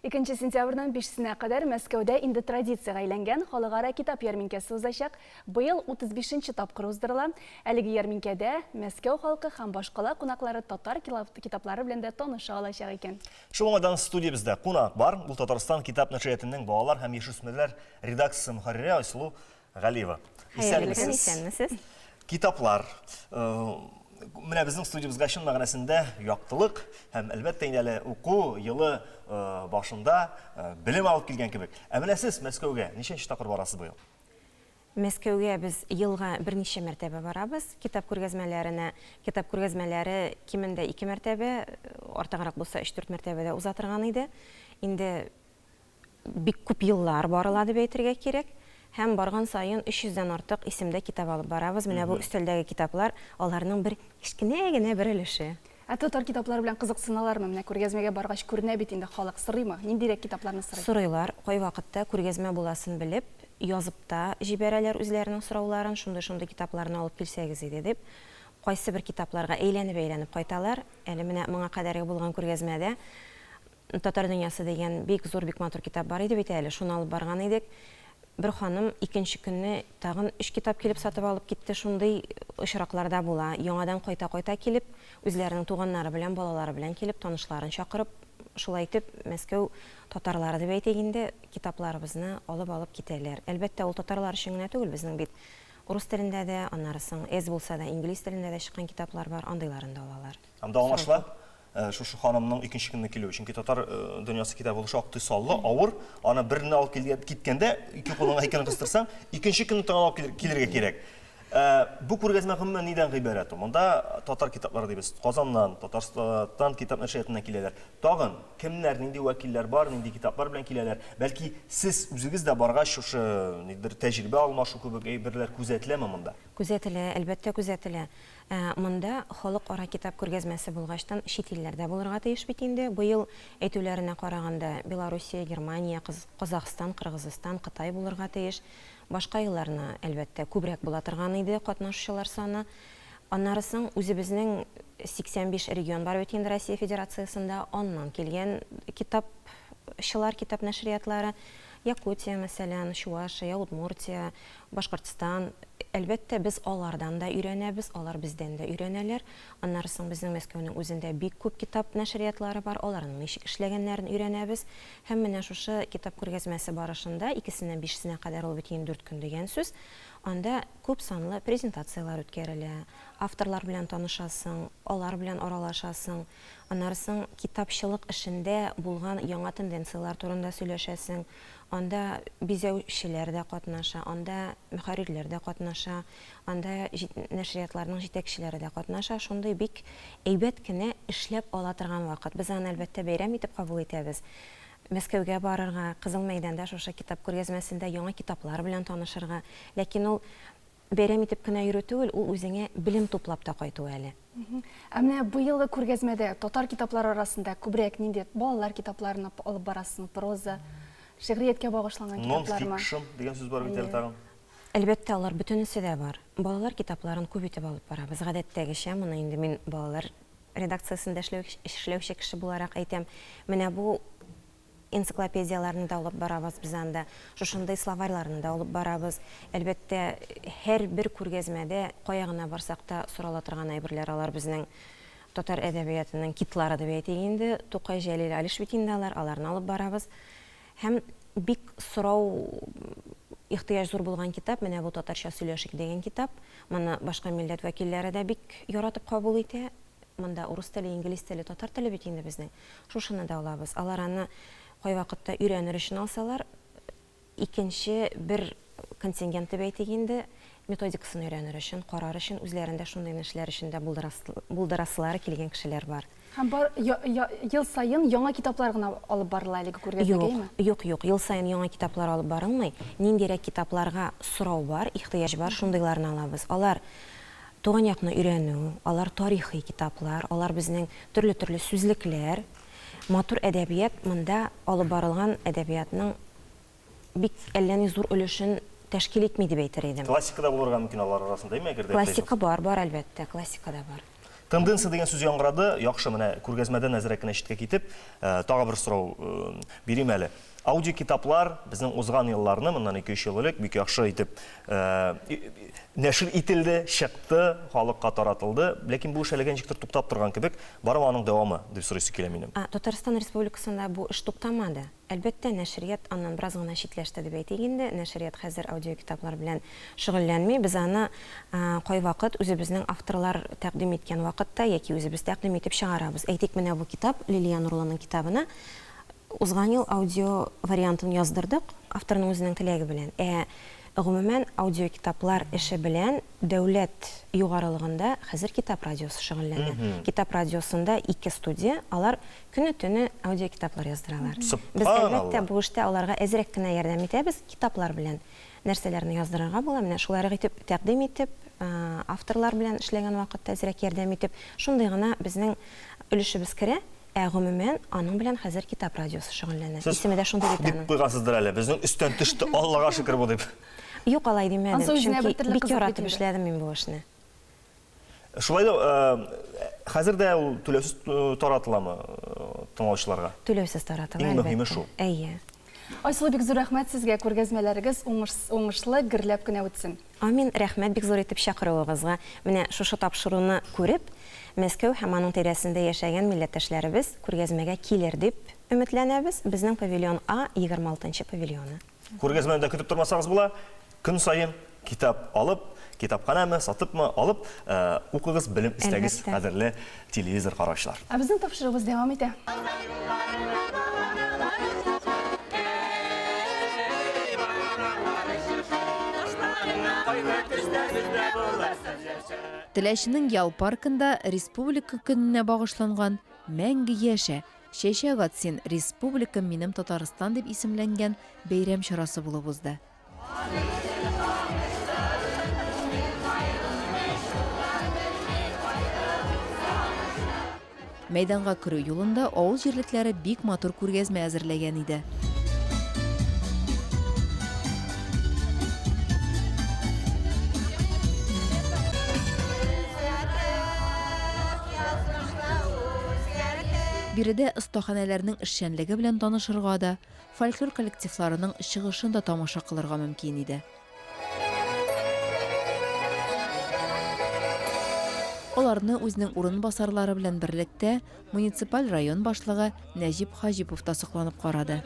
2 сентябрьнән 5-сенә кадәр Мәскәүдә инде традициягә әйләнгән халыкара китап ярминкәсе узачак. Быел 35-нче тапкыр уздырыла. Әлеге ярминкәдә Мәскәү халкы һәм башкала кунаклары татар китаплары белән дә таныша алачак икән. Шуңадан студиябездә кунак бар. Ул Татарстан китап нәшриятының балалар һәм яшүсмерләр редакциясе мөхәррире Айсылу Галиева. Исәнмесез? Китаплар. Менә безнең студиябызга чын мәгънәсендә яктылык һәм әлбәттә инде әле уку елы башында белем алып килгән кебек. Ә менә сез Мәскәүгә ничәнче тапкыр барасыз бу ел? Мәскәүгә без елга берничә мәртәбә барабыз. Китап күргәзмәләре кимендә 2 мәртәбә, артыграк булса 3-4 мәртәбәдә уза торган иде. Инде бик күп еллар барыла дип әйтергә кирәк. Һәм барган сайын 300-дән артык исемдә китап алып барабыз. Менә бу өстәлдәге китаплар, аларның бер кичкенә генә бер өлеше. Татар китаплары белән кызыксыналармы? Менә күргәзмәгә баргач күренә бит инде халык сорыймы? Ниндирәк китапларны сорый? Сорыйлар, кай вакытта күргәзмә буласын белеп, язып та җибәрәләр үзләренең сорауларын, шундый китапларны алып килсәгез иде дип. Кайсы бер китапларга әйләнеп кайталар. Әле менә моңа кадәрге булган күргәзмәдә Татар дөньясы дигән бик зур, бик матур китап бар иде бит әле. Шуны алып барган идек. Бер ханым икенче көнне тагын 3 китап килеп сатып алып китте. Шундый очракларда була. Яңадан кайта килеп, үзләренең туганнары белән, балалары белән килеп, танышларын чакырып, шулай итеп Мәскәү татарлары дип әйтик инде, китапларыбызны алып китәләр. Әлбәттә, ул татарлар өчен генә түгел, безнең бит урыс телендә дә, аннарысын әз булса да инглиз телендә дә чыккан китаплар бар, андыйларын да алалар. Һәм дә аңлашыла, шушы ханымның икенче көнне килүе, чөнки татар дөньясы китабы ул шактый саллы, авыр, аны берне алып киткәндә, ике кулыңа икәнен кыстырсаң, икенче көнне тагын алып килергә кирәк. Бу күргәзмә гомумән нидән гыйбарәт? Монда татар китаплары дибез. Казаннан, Татарстан китап нәшриятыннан киләләр. Тагын кемнәр, нинди вәкилләр бар, нинди китаплар белән киләләр? Бәлки сез үзегез дә баргач шушы нидер тәҗрибә алмашу кебек әйберләр күзәтеләме монда? Күзәтелә, әлбәттә күзәтелә. Монда халыкара китап күргәзмәсе булгачтан чит илләрдә булырга тиеш бит инде. Бу ел әйтүләренә караганда Белоруссия, Германия, Казакстан, Кыргызстан, Кытай булырга тиеш. Башка елларны әлбәттә күбрәк була торган иде катнашучылар саны. Аннарысын үзебезнең 85 регион бар бит инде Россия Федерациясында, аннан килгән китапчылар, китап нәшриятлары, Якутия, мәсәлән, Чувашия, Удмуртия, Башкортстан. Әлбәттә, без алардан да өйрәнәбез, алар бездән дә өйрәнәләр. Аннарысын безнең Мәскәүнең үзендә бик күп китап нәшриятлары бар, аларның ничек эшләгәннәрен өйрәнәбез. Һәм менә шушы китап күргәзмәсе барышында 2-сеннән 5-сенә кадәр ул бит 4 көн дигән сүз. Анда күп санлы презентациялар үткәрелә. Авторлар белән танышасың, алар белән аралашасың. Аннарысын китапчылык эшендә булган яңа тенденциялар турында сөйләшәсең. Анда бизәүчеләр дә катнаша, анда мөхәррирләр дә катнаша, анда нәшриятларның җитәкчеләре дә катнаша. Шундый бик әйбәт кенә эшләп ала торган вакыт. Без аны әлбәттә бәйрәм итеп кабул итәбез. Мәскәүгә барырга, Кызыл мәйданда шушы китап күргәзмәсендә яңа китаплар белән танышырга. Ләкин ул бәйрәм итеп кенә йөрү түгел, ул үзеңә белем туплап та кайту әле. Ә менә бу елгы күргәзмәдә татар китаплары арасында күбрәк нинди балалар китапларын алып барасың, проза, шигърияткә багышланган китаплармы? Non-fiction дигән сүз бар бит әле тагын. Әлбәттә, алар бөтенесе дә бар. Балалар китапларын күп итеп алып барабыз. Гадәттәгечә, моны инде мин балалар редакциясендә эшләүче кеше буларак әйтәм. Менә бу энциклопедияларны да алып барабыз без анда, шушындай словарьларны да алып барабыз. Әлбәттә, һәр бер күргәзмәдә кая гына барсак та сорала торган әйберләр алар безнең татар әдәбиятының китлары дип әйтик инде. Тукай Җәлил Алиш бит инде аларны алып барабыз. Һәм бик сорау ихтыяҗ зур булган китап, менә бу татарча сөйләшик дигән китап. Моны башка милләт вәкилләре дә бик яратып кабул итә. Монда урыс теле, инглиз теле, татар теле бит инде безнең. Шушыны да алабыз. Алар аны кай вакытта өйрәнер өчен алсалар, икенче бер контингент дип әйтик инде, методикасын өйрәнер өчен, карар өчен, үзләрендә шундый эшләр өчен дә булдырасылары килгән кешеләр бар. Һәм ел сайын яңа китаплар гына алып барыла әлеге күргәзмәгәме? Юк, ел сайын яңа китаплар алып барылмый. Ниндирәк китапларга сорау бар, ихтыяҗ бар, шундыйларны алабыз. Алар туган якны өйрәнү, алар тарихи китаплар, алар безнең төрле сүзлекләр, матур әдәбият, монда алып барылган әдәбиятның бик әлләни зур өлешен тәшкил итми дип әйтер идем. Классикада булырга мөмкин алар арасында, әйме әгәр дә. Классика бар, әлбәттә, классикада бар. Тенденция дигән сүз яңгырады. Яхшы, менә күргәзмәдән әзрәк кенә читкә китеп, тагы бер сорау бирим әле. Аудиокитаплар безнең узган елларны, моннан 2-3 ел элек бик яхшы итеп нәшр ителде, чыкты, халыкка таратылды. Ләкин бу эш әлегә ничектер туктап торган кебек, бары аның дәвамы дип сорыйсы килә минем. Татарстан Республикасында бу эш туктамады. Әлбәттә, нәшрият аннан бераз гына читләште дип әйтик инде. Нәшрият хәзер аудиокитаплар белән шөгыльләнми. Без аны кайвакыт үзебезнең авторлар тәкъдим иткән вакытта яки үзебез тәкъдим итеп чыгарабыз. Әйтик, менә бу китап, Лилия Нурлының китабына узган ел аудио вариантын яздырдык, авторның үзенең теләге белән. Гомумән аудиокитаплар эше белән дәүләт югарылыгында хәзер китап радиосы шөгыльләнә. Китап радиосында 2 студия, алар көне-төне аудиокитаплар яздыралар. Без әлбәттә бу эштә аларга әзрәк кенә ярдәм итәбез китаплар белән. Нәрсәләрне яздырырга була, менә шуларга итеп тәкъдим итеп, авторлар белән эшләгән вакытта әзрәк ярдәм итеп, шундый гына безнең өлешебез керә. Гомумән аның белән хәзер китап радиосы шөгыльләнә. Исеме шундый дип дип куйгансыздыр әле. Безнең өстән төште, Аллага шөкер бу дип. Юк, алай димәдем, чөнки бик яратып эшләдем мин бу эшне. Шулай да хәзер дә ул түләүсез таратыламы тыңлаучыларга? Түләүсез таратыла. Иң мөһиме шул. Әйе. Айсылу, бик зур рәхмәт сезгә, күргәзмәләрегез уңышлы, гөрләп кенә үтсен. Амин, рәхмәт бик зур итеп чакыруыгызга. Менә шушы тапшыруны күреп, Мәскәү һәм аның тирәсендә яшәгән милләттәшләребез күргәзмәгә килер дип өметләнәбез. Безнең павильон А 26-нчы павильоны. Күргәзмәдә көтеп тормасагыз була, көн сайын китап алып, китапханамы, сатыпмы алып, укыгыз, белем истәгез, кадерле телевизор караучылар. Безнең тапшыруыбыз дәвам итә. Теләшенең ял паркында республика көненә багышланган «Мәңге яшә, чәчәк атсын, республика минем Татарстан» дип исемләнгән бәйрәм чарасы булып узды. Мәйданга керү юлында авыл җирлекләре бик матур күргәзмә әзерләгән иде. Биредә остаханәләрнең эшчәнлеге белән танышырга да, фольклор коллективларының чыгышын да тамаша кылырга мөмкин иде. Аларны үзенең урынбасарлары белән берлектә муниципаль район башлыгы Нәҗип Хаҗипов та сокланып карады.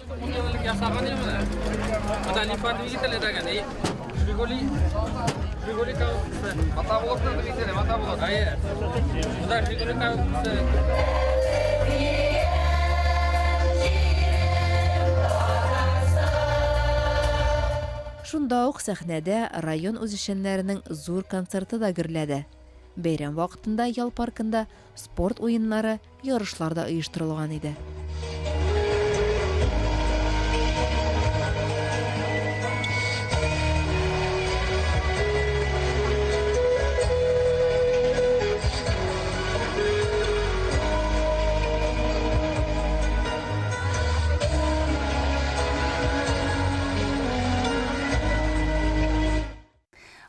Шунда ук сәхнәдә район үзешчәннәренең зур концерты да гөрләде. Бәйрәм вакытында ял паркында спорт уеннары, ярышлар да оештырылган иде.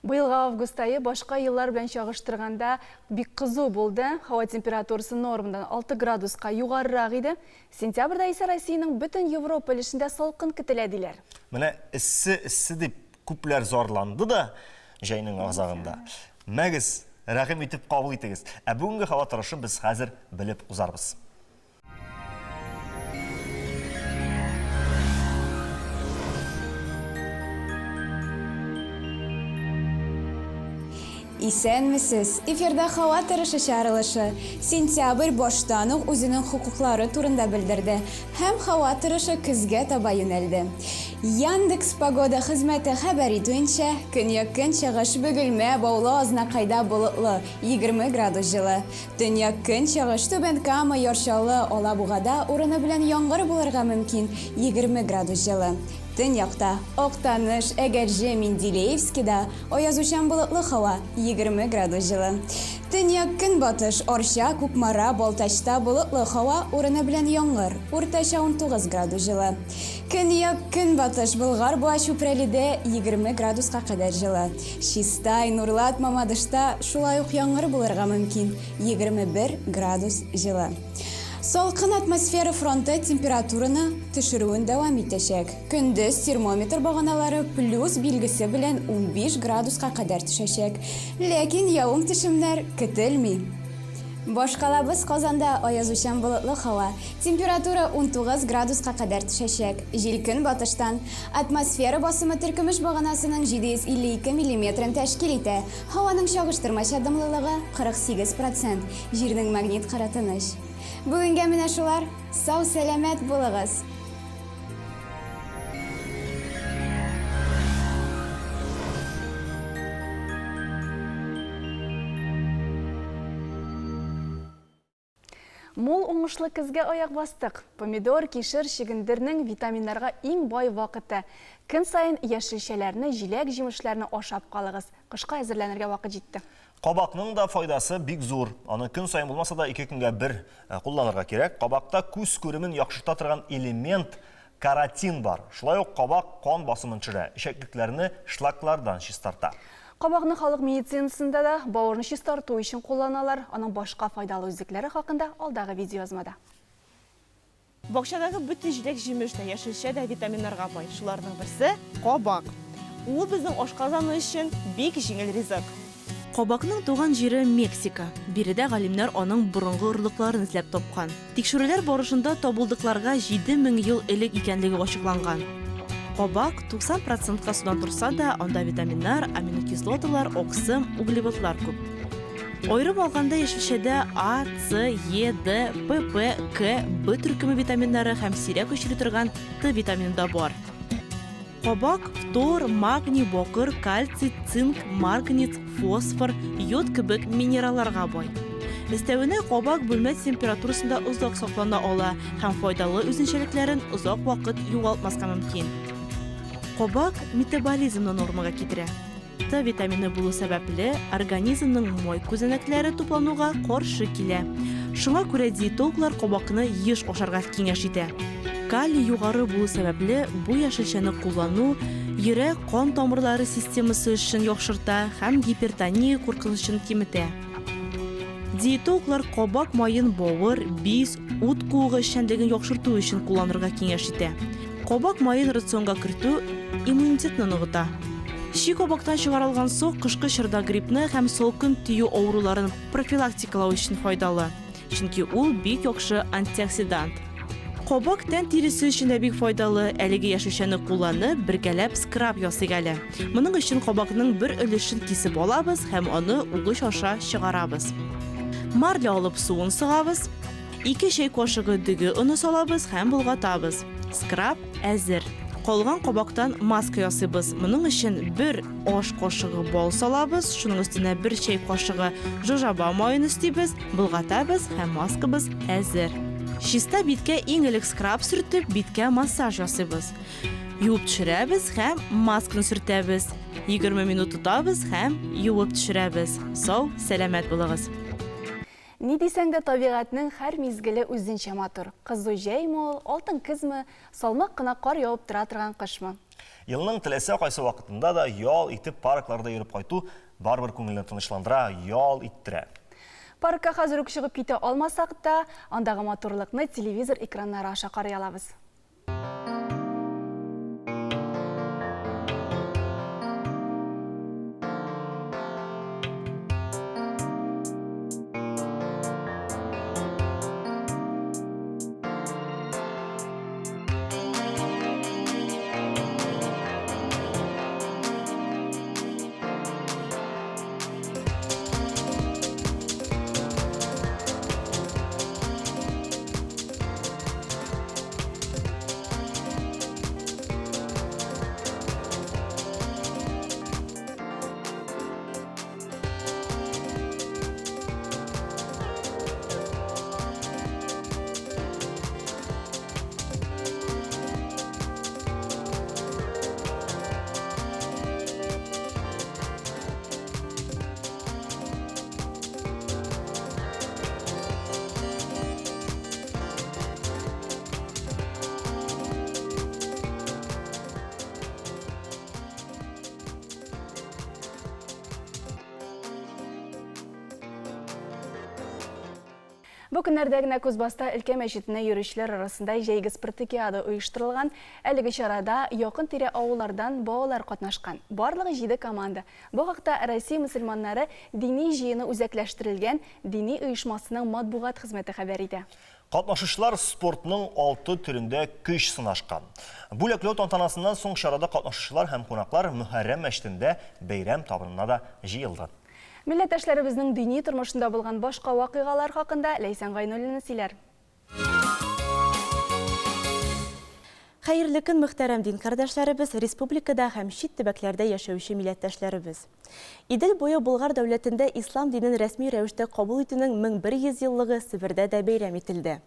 Быелгы август айы башка еллар белән чагыштырганда бик кызу булды. Һава температурасы нормадан 6 градуска югарырак иде. Сентябрьдә исә Россиянең бөтен Европа өлешендә салкын көтелә диләр. Менә эссе дип күпләр зарланды да җәйнең азагында. Мәгез, рәхим итеп кабул итегез. Бүгенге һава торышын без хәзер белеп узарбыз. Исәнмесез, эфирда һава торышы чаралышы. Сентябрь баштан ук үзенең хукуклары турында белдерде һәм һава торышы көзгә таба юнәлде. Яндекс погода хезмәте хәбәр итүенчә, көньяк-көнчыгыш Бөгелмә, Баулы, Азнакайда болытлы 20 градус җылы. Төньяк-көнчыгыш Түбән Кама, Яршалы, Алабугада урыны белән яңгыр булырга мөмкин 20 градус җылы. Төньякта Октаныш, Әгәрҗе, Менделеевскида аязучан болытлы һава 20 градус җылы. Төньяк-көнбатыш Арча, Кукмара, Балтачта болытлы һава урыны белән яңгыр, уртача 19 градус җылы. Көньяк-көнбатыш Болгар-Буа, Чүпрәледә 20 градуска кадәр җылы. Чистай, Нурлат, Мамадышта шулай ук яңгыр булырга мөмкин 21 градус җылы. Салқын атмосфера фронты температураны төшерүен дәвам итәчәк. Көндез термометр баганалары плюс билгесе белән 15 градуска кадәр төшәчәк. Ләкин явым-төшемнәр көтелми. Башкалабыз Казанда аязучан болытлы һава. Температура 19 градуска кадәр төшәчәк. Җилкен батыштан. Атмосфера басымы төркемеш баганасының 752 мм тәшкил итә. Һаваның чагыштырмача дымлылыгы 48%. Җирнең магнит кыры тыныч. Бүгенгә менә шулар. Сау сәламәт булыгыз. Мул уңышлы көзгә аяк бастык. Помидор, кишер, чигендернең витаминнарга иң бай вакыты. Көн сайын яшелчәләрне, җиләк-җимешләрне ашап калыгыз. Кышка әзерләнергә вакыт җитте. Кабакның да файдасы бик зур. Аны көн сайын булмаса да 2 көнгә бер кулланырга кирәк. Кабакта күз күремен яхшырта торган элемент каротин бар. Шулай ук кабак кан басымын төшерә, ишәклекләрне шлаклардан чистарта. Кабакны халык медицинасында да бавырны чистарту өчен кулланалар. Аның башка файдалы үзлекләре хакында алдагы видеоязмада. Бакчадагы бөтен җиләк-җимеш тә, яшелчә дә витаминнарга бай. Шуларның берсе кабак. Ул безнең ашказаны өчен бик җиңел ризык. Кабакның туган җире Мексика. Биредә галимнәр аның борынгы орлыкларын эзләп тапкан. Тикшерүләр барышында табылдыкларга 7000 ел элек икәнлеге ачыкланган. Кабак 90% судан турса да, анда витаминнар, аминокислоталар, оксым, углеводлар күп. Айрым алганда яшелчәдә А, С, Е, Д, ПП, К, Б төркеме витаминнары һәм сирәк очрый торган Т витамины да бар. Кабак фтор, магний, бокыр, кальций, цинк, марганец, фосфор, йод кебек минералларга бай. Өстәвенә кабак бүлмә температурасында озак саклана ала һәм файдалы үзенчәлекләрен озак вакыт югалтмаска мөмкин. Кабак метаболизмны нормага китерә. Т витамины булу сәбәпле организмның май күзәнәкләре туплануга каршы килә. Шуңа күрә диетологлар кабакны еш ашарга киңәш итә. Калий югары булу сәбәпле бу яшелчәне куллану йөрәк кан тамырлары системасы өчен яхшырта һәм гипертония куркынычын киметә. Диетологлар кабак майын бавыр, бис, ут куыгы эшчәнлеген яхшырту өчен кулланырга киңәш итә. Кабак майын рационга кертү иммунитетны ныгыта. Ши кабактан чыгарылган сок кышкы чорда гриппны һәм салкын тию авыруларын профилактикалау өчен файдалы. Чөнки ул бик яхшы антиоксидант. Кабак тән тиресе өчен дә бик файдалы. Әлеге яшелчәне кулланып, бергәләп скраб ясыйк әле. Моның өчен кабакның бер өлешен кисеп алабыз һәм аны угыч аша чыгарабыз. Марля алып суын сыгабыз. 2 чәй кашыгы дөге уны салабыз һәм болгатабыз. Скраб әзер. Калган кабактан маска ясыйбыз. Моның өчен 1 аш кашыгы бал салабыз, шуның өстенә 1 чәй кашыгы жожаба майын өстибез, болгатабыз һәм маскабыз әзер. Чиста биткә иң элек скраб сөртеп, биткә массаж ясыйбыз. Юып төшерәбез һәм масканы сөртәбез. 20 минут тотабыз һәм юып төшерәбез. Сау, сәламәт булыгыз. Ни дисәң дә табигатьнең һәр мизгеле үзенчә матур. Кызу җәйме, алтын көзме, салмак кына кар явып тора торган кышмы. Елның теләсә кайсы вакытында да ял итеп паркларда йөреп кайту барбер күңелне тынычландыра, ял иттерә. Паркка хәзер үк чыгып китә алмасак та, андагы матурлыкны телевизор экраннары аша карый алабыз. Бу көннәрдә генә Кузбасста өлкә мәчетенә йөрүчеләр арасында җәйге спартакиада оештырылган. Әлеге чарада якын тирә авыллардан балалар катнашкан. Барлыгы 7 команда. Бу хакта Россия мөселманнары дини җыены үзәкләштерелгән дини оешмасының матбугат хезмәте хәбәр итә. Катнашучылар спортның 6 төрендә көч сынашкан. Бүләкләү тантанасыннан соң чарада катнашучылар һәм кунаклар Мөхәррәм мәчетендә бәйрәм табынына да җыелды. Милләттәшләребезнең дини тормышында булган башка вакыйгалар хакында Ләйсән Гайнуллина сөйләр. Хәерле көн, мөхтәрәм дин кардәшләребез, республикада һәм чит төбәкләрдә яшәүче милләттәшләребез. Идел буе Болгар дәүләтендә ислам динен рәсми рәвештә кабул итүнең 1100 еллыгы Себердә дә бәйрәм ителде.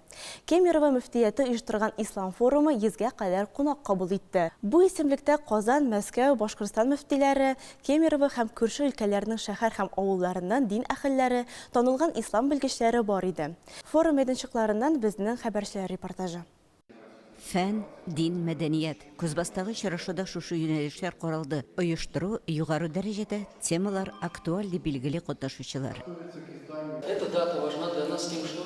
Кемерово мөфтияте оештырган ислам форумы 100гә кадәр кунак кабул итте. Бу исемлектә Казан, Мәскәү, Башкортстан мөфтиләре, Кемерово һәм күрше өлкәләрнең шәһәр һәм авылларыннан дин әһелләре, танылган ислам белгечләре бар иде. Форум мәйданчыкларыннан безнең хәбәрчеләр репортажы. Фән, дин, мәдәният. Кузбастагы чарашуда шушы юнәлешләр каралды. Оештыру югары дәрәҗәдә, темалар актуаль дип билгеле катнашучылар. Эта дата важна для нас тем, что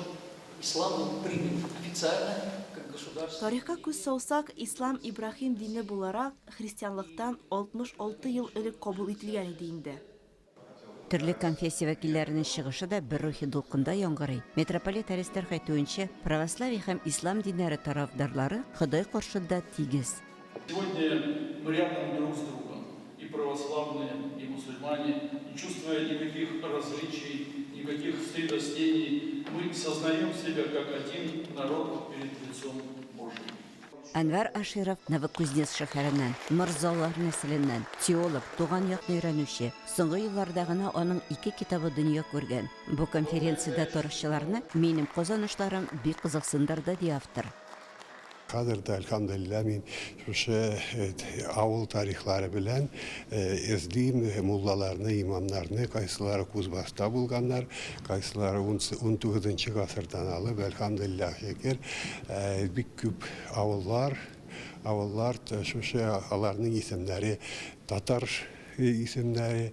ислам принят официально как государство. Тарихка күз салсак, ислам Ибрахим дине буларак христианлыктан 66 ел элек кабул ителгән иде инде. Төрле конфессия вәкилләренең чыгышы да бер рухи дулкында яңгырый. Митрополит Аристарх әйтүенчә, православие һәм ислам диннәре тарафдарлары Ходай каршында тигез. Сегодня мы рядом друг с другом, и православные, и мусульмане, не чувствуя никаких различий, никаких стыдостений, мы сознаем себя как один народ перед лицом Божьим. Әнвәр Аширов Новокузнецк шәһәреннән, Мырзалар нәселеннән, теолог, туган якны өйрәнүче. Соңгы елларда гына аның 2 китабы дөнья күргән. Бу конференциядә торышчыларны минем казанышларым бик кызыксындырды ди автор. Хәзер дә әлхәмдүлилләh мин шушы авыл тарихлары белән эзлим муллаларны, имамнарны, кайсылары Кузбасста булганнар, кайсылары 19 гасырдан алып, әлхәмдүлилләh шөкер, бик күп авыллар шушы аларның исемнәре татар исемнәре,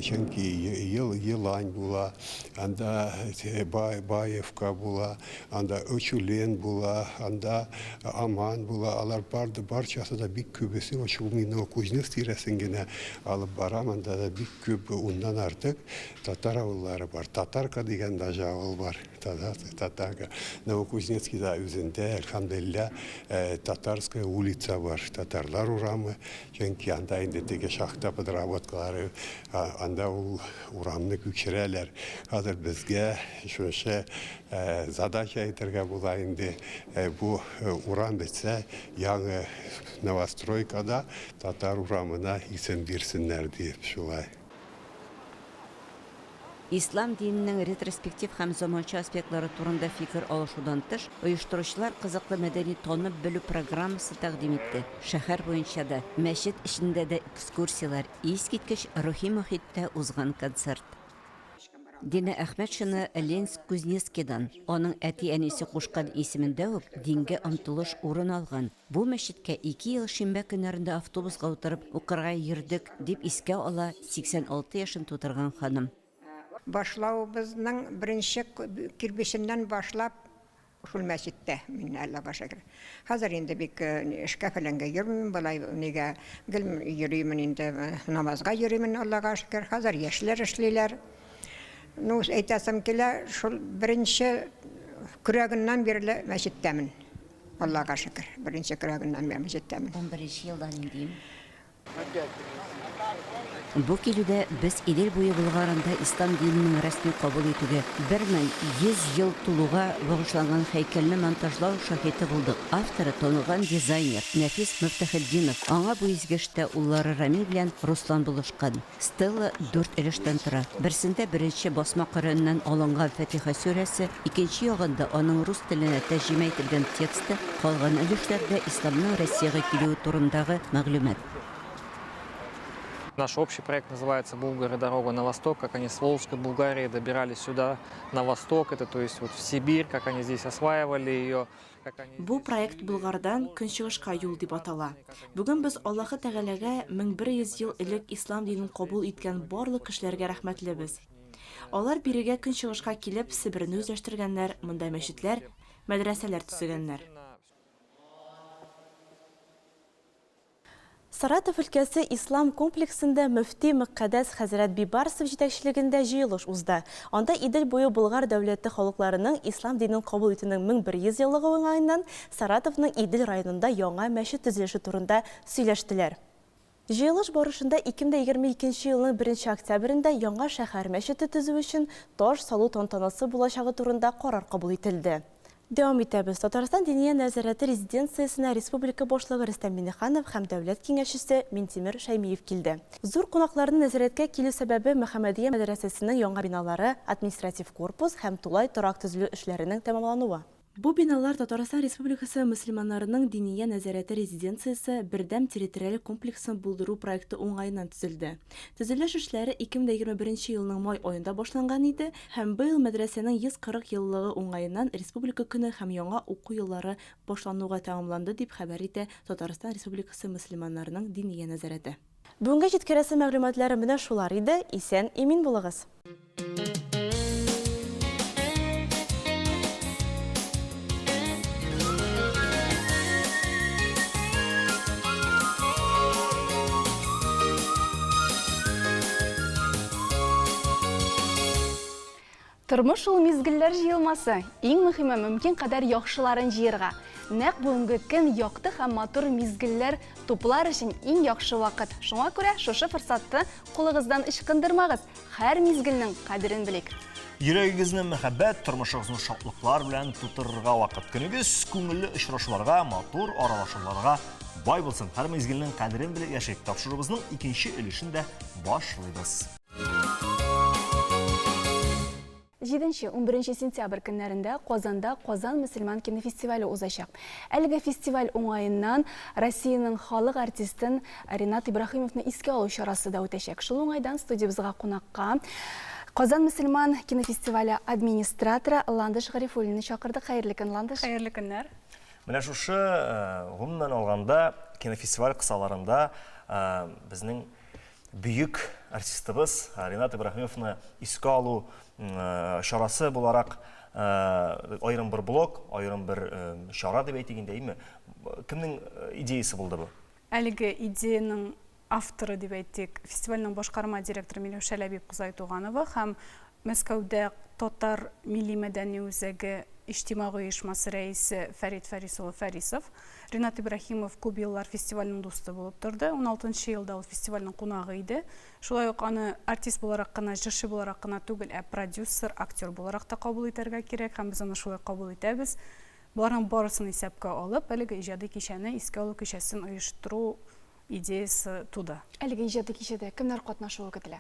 чөнки Елань була, анда Баевка була, анда Өчүлен була, анда Аман була. Алар барчасы да бик күбесе шул мине Кузнецк тирәсен генә алып барам, анда да бик күп уннан артык татар авыллары бар. Татарка дигән даже авыл бар. Татарка. Новокузнецкида үзендә, әлхәмдүлилләh, Татарская улица бар. Татарлар урамы, чөнки анда инде теге шахта подработкалары, анда ул урамны күчерәләр. Хәзер безгә шушы задача итәргә була инде бу урам бетсә, яңа новостройкада татар урамына исем бирсеннәр дип шулай. Ислам диненең ретроспектив һәм заманча аспектлары турында фикер алышудан тыш, оештыручылар кызыклы мәдәни танып белү программасы тәкъдим итте. Шәһәр буенча да, мәчет эчендә дә экскурсиялар, искиткеч рухи мөхиттә узган концерт. Дина Әхмәтшина Ленск-Кузнецкидан, аның әти-әнисе кушкан исемендә үк дингә омтылыш урын алган. Бу мәчеткә 2 ел шимбә көннәрендә автобуска утырып укырга йөрдек дип искә ала 86 яшын тутырган ханым. Башлауыбызның беренче кирбешеннән башлап шул мәчеттә мин Аллаһка шөкер. Хәзер инде бик эшкә-фәләнгә йөрмим, балай нигә йөрим инде, намазга йөрим Аллаһка шөкер. Хәзер яшьләр эшлиләр. Ну, әйтәсем килә, шул беренче күрәгеннән бирле мәчеттәмен. Аллаһка шөкер. Беренче күрәгеннән бирле мәчеттәмен. 11 елдан индем. Бу килүдә без Идел буе Булгарында ислам диненең рәсми кабул итүгә 1100 ел тулуга багышланган һәйкәлне монтажлау шаһиты булдык. Авторы танылган дизайнер Нәфис Мифтахетдинов. Аңа бу изгештә уллары Рамил белән Руслан булышкан. Стелла 4 өлештән тора. Берсендә беренче басма Коръәннән алынган Фатиха сүрәсе, икенче ягында аның рус теленә тәрҗемә ителгән тексты, калган өлешләрдә исламның Россиягә килүе турындагы мәгълүмат. Наш общий проект называется «Булгары. Дорога на восток», как они с Волжской Булгарии добирались сюда, на восток, это то есть вот в Сибирь, как они здесь осваивали ее. Бу проект Булгардан көнчыгышка юл дип атала. Бүген без Аллаһы Тәгаләгә 1100 ел элек ислам динен кабул иткән барлык кешеләргә рәхмәтлебез. Алар бирегә көнчыгышка килеп Себерне үзләштергәннәр, монда мәчетләр, мәдрәсәләр төзегәннәр. Саратов өлкәсе ислам комплексында мөфти Мөккадәс хәзрәт Бибарсов җитәкчелегендә җыелыш узды. Анда Идел буе Болгар дәүләте халыкларының ислам динен кабул итүнең 1100 еллыгы уңаеннан Саратовның Идел районында яңа мәчет төзелеше турында сөйләштеләр. Җыелыш барышында 2022 елның 1 октябрендә яңа шәһәр мәчете төзү өчен таш салу тантанасы булачагы турында карар кабул ителде. Дәвам итәбез. Татарстан Диния нәзарәте резиденциясенә республика башлыгы Рөстәм Миңнеханов һәм дәүләт киңәшчесе Минтимер Шәймиев килде. Зур кунакларны нәзарәткә килү сәбәбе Мөхәммәдия мәдрәсәсенең яңа биналары, административ корпус һәм тулай торак төзелү эшләренең тәмамлануы. Бу биналар Татарстан Республикасы мөселманнарының Диния нәзарәте резиденциясе бердәм территориаль комплексын булдыру проекты уңаеннан төзелде. Төзелеш эшләре 2021 елның май аенда башланган иде һәм быел мәдрәсәнең 140 еллыгы уңаеннан республика көне һәм яңа уку еллары башлануга тәмамланды дип хәбәр итә Татарстан Республикасы мөселманнарының Диния нәзарәте. Бүгенге җиткерәсе мәгълүматлары менә шулар иде. Исән, имин булыгыз. Тормыш ул мизгелләр җыелмасы. Иң мөһиме мөмкин кадәр яхшыларын җыярга. Нәкъ бүгенге көн якты һәм матур мизгелләр туплар өчен иң яхшы вакыт. Шуңа күрә шушы форсатты кулыгыздан ычкындырмагыз. Һәр мизгелнең кадерен белик. Йөрәгегезне мәхәббәт, тормышыгызны шатлыклар белән тутырырга вакыт. Көнегез күңелле очрашуларга, матур аралашуларга бай булсын. Һәр мизгелнең кадерен белеп яшәйк. Тапшырыбызның икенче өлешен дә башлыйбыз. 7-11 сентябрь көннәрендә Казанда Казан мөселман кинофестивале узачак. Әлеге фестиваль уңаеннан Россиянең халык артистын Ринат Ибрахимовны искә алу чарасы да үтәчәк. Шул уңайдан студиябызга кунакка Казан мөселман кинофестивале администраторы Ландыш Гарифуллинны чакырдык. Хәерле көн, Ландыш. Хәерле көннәр. Менә шушы гомумән алганда кинофестиваль кысаларында безнең бүйük артистыбыз Ринат Ибрахимовны искә алу шарасы буларак айрым бер блок, айрым бер шара дип әйтгәндә име? Кемнең идеясы булды бу? Әлеге идеяның авторы дип әйтик, фестивальнең башкарма директоры Миләүшә Ләбип кызы Туганова һәм Мәскәүдә Татар милли мәдәни үзәге иҗтимагый оешмасы рәисе Фәрит Фәрисов Фәрисов. Ринат Ибрахимов күп еллар фестивальнең дусты булып торды. 16 елда ул фестивальнең кунагы иде. Шулай ук аны артист буларак кына, җырчы буларак кына түгел, продюсер, актер буларак та кабул итәргә кирәк һәм без аны шулай кабул итәбез. Буларның барысын исәпкә алып, әлеге иҗади кичәне искә алу кичәсен оештыру идеясы туды. Әлеге иҗади кичәдә кемнәр катнашуы көтелә?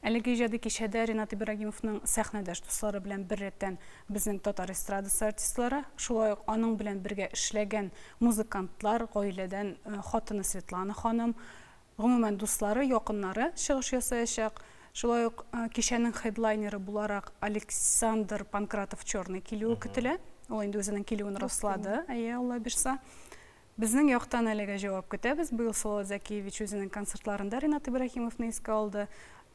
Әлеге иҗади кичәдә Ринат Ибрагимовның сәхнәдәш дуслары белән бер рәттән безнең татар эстрадасы артистлары, шулай ук аның белән бергә эшләгән музыкантлар, гаиләдән хатыны Светлана ханым, гомумән дуслары, якыннары чыгыш ясаячак. Шулай ук кичәнең хедлайнеры буларак Александр Панкратов Черный килүе көтелә. Ул инде үзенең килүен раслады, Алла бирсә. Безнең яктан әлегә җавап көтәбез. Быел Салават Закиевич үзенең концертларында Ринат Ибрахимовны искә алды.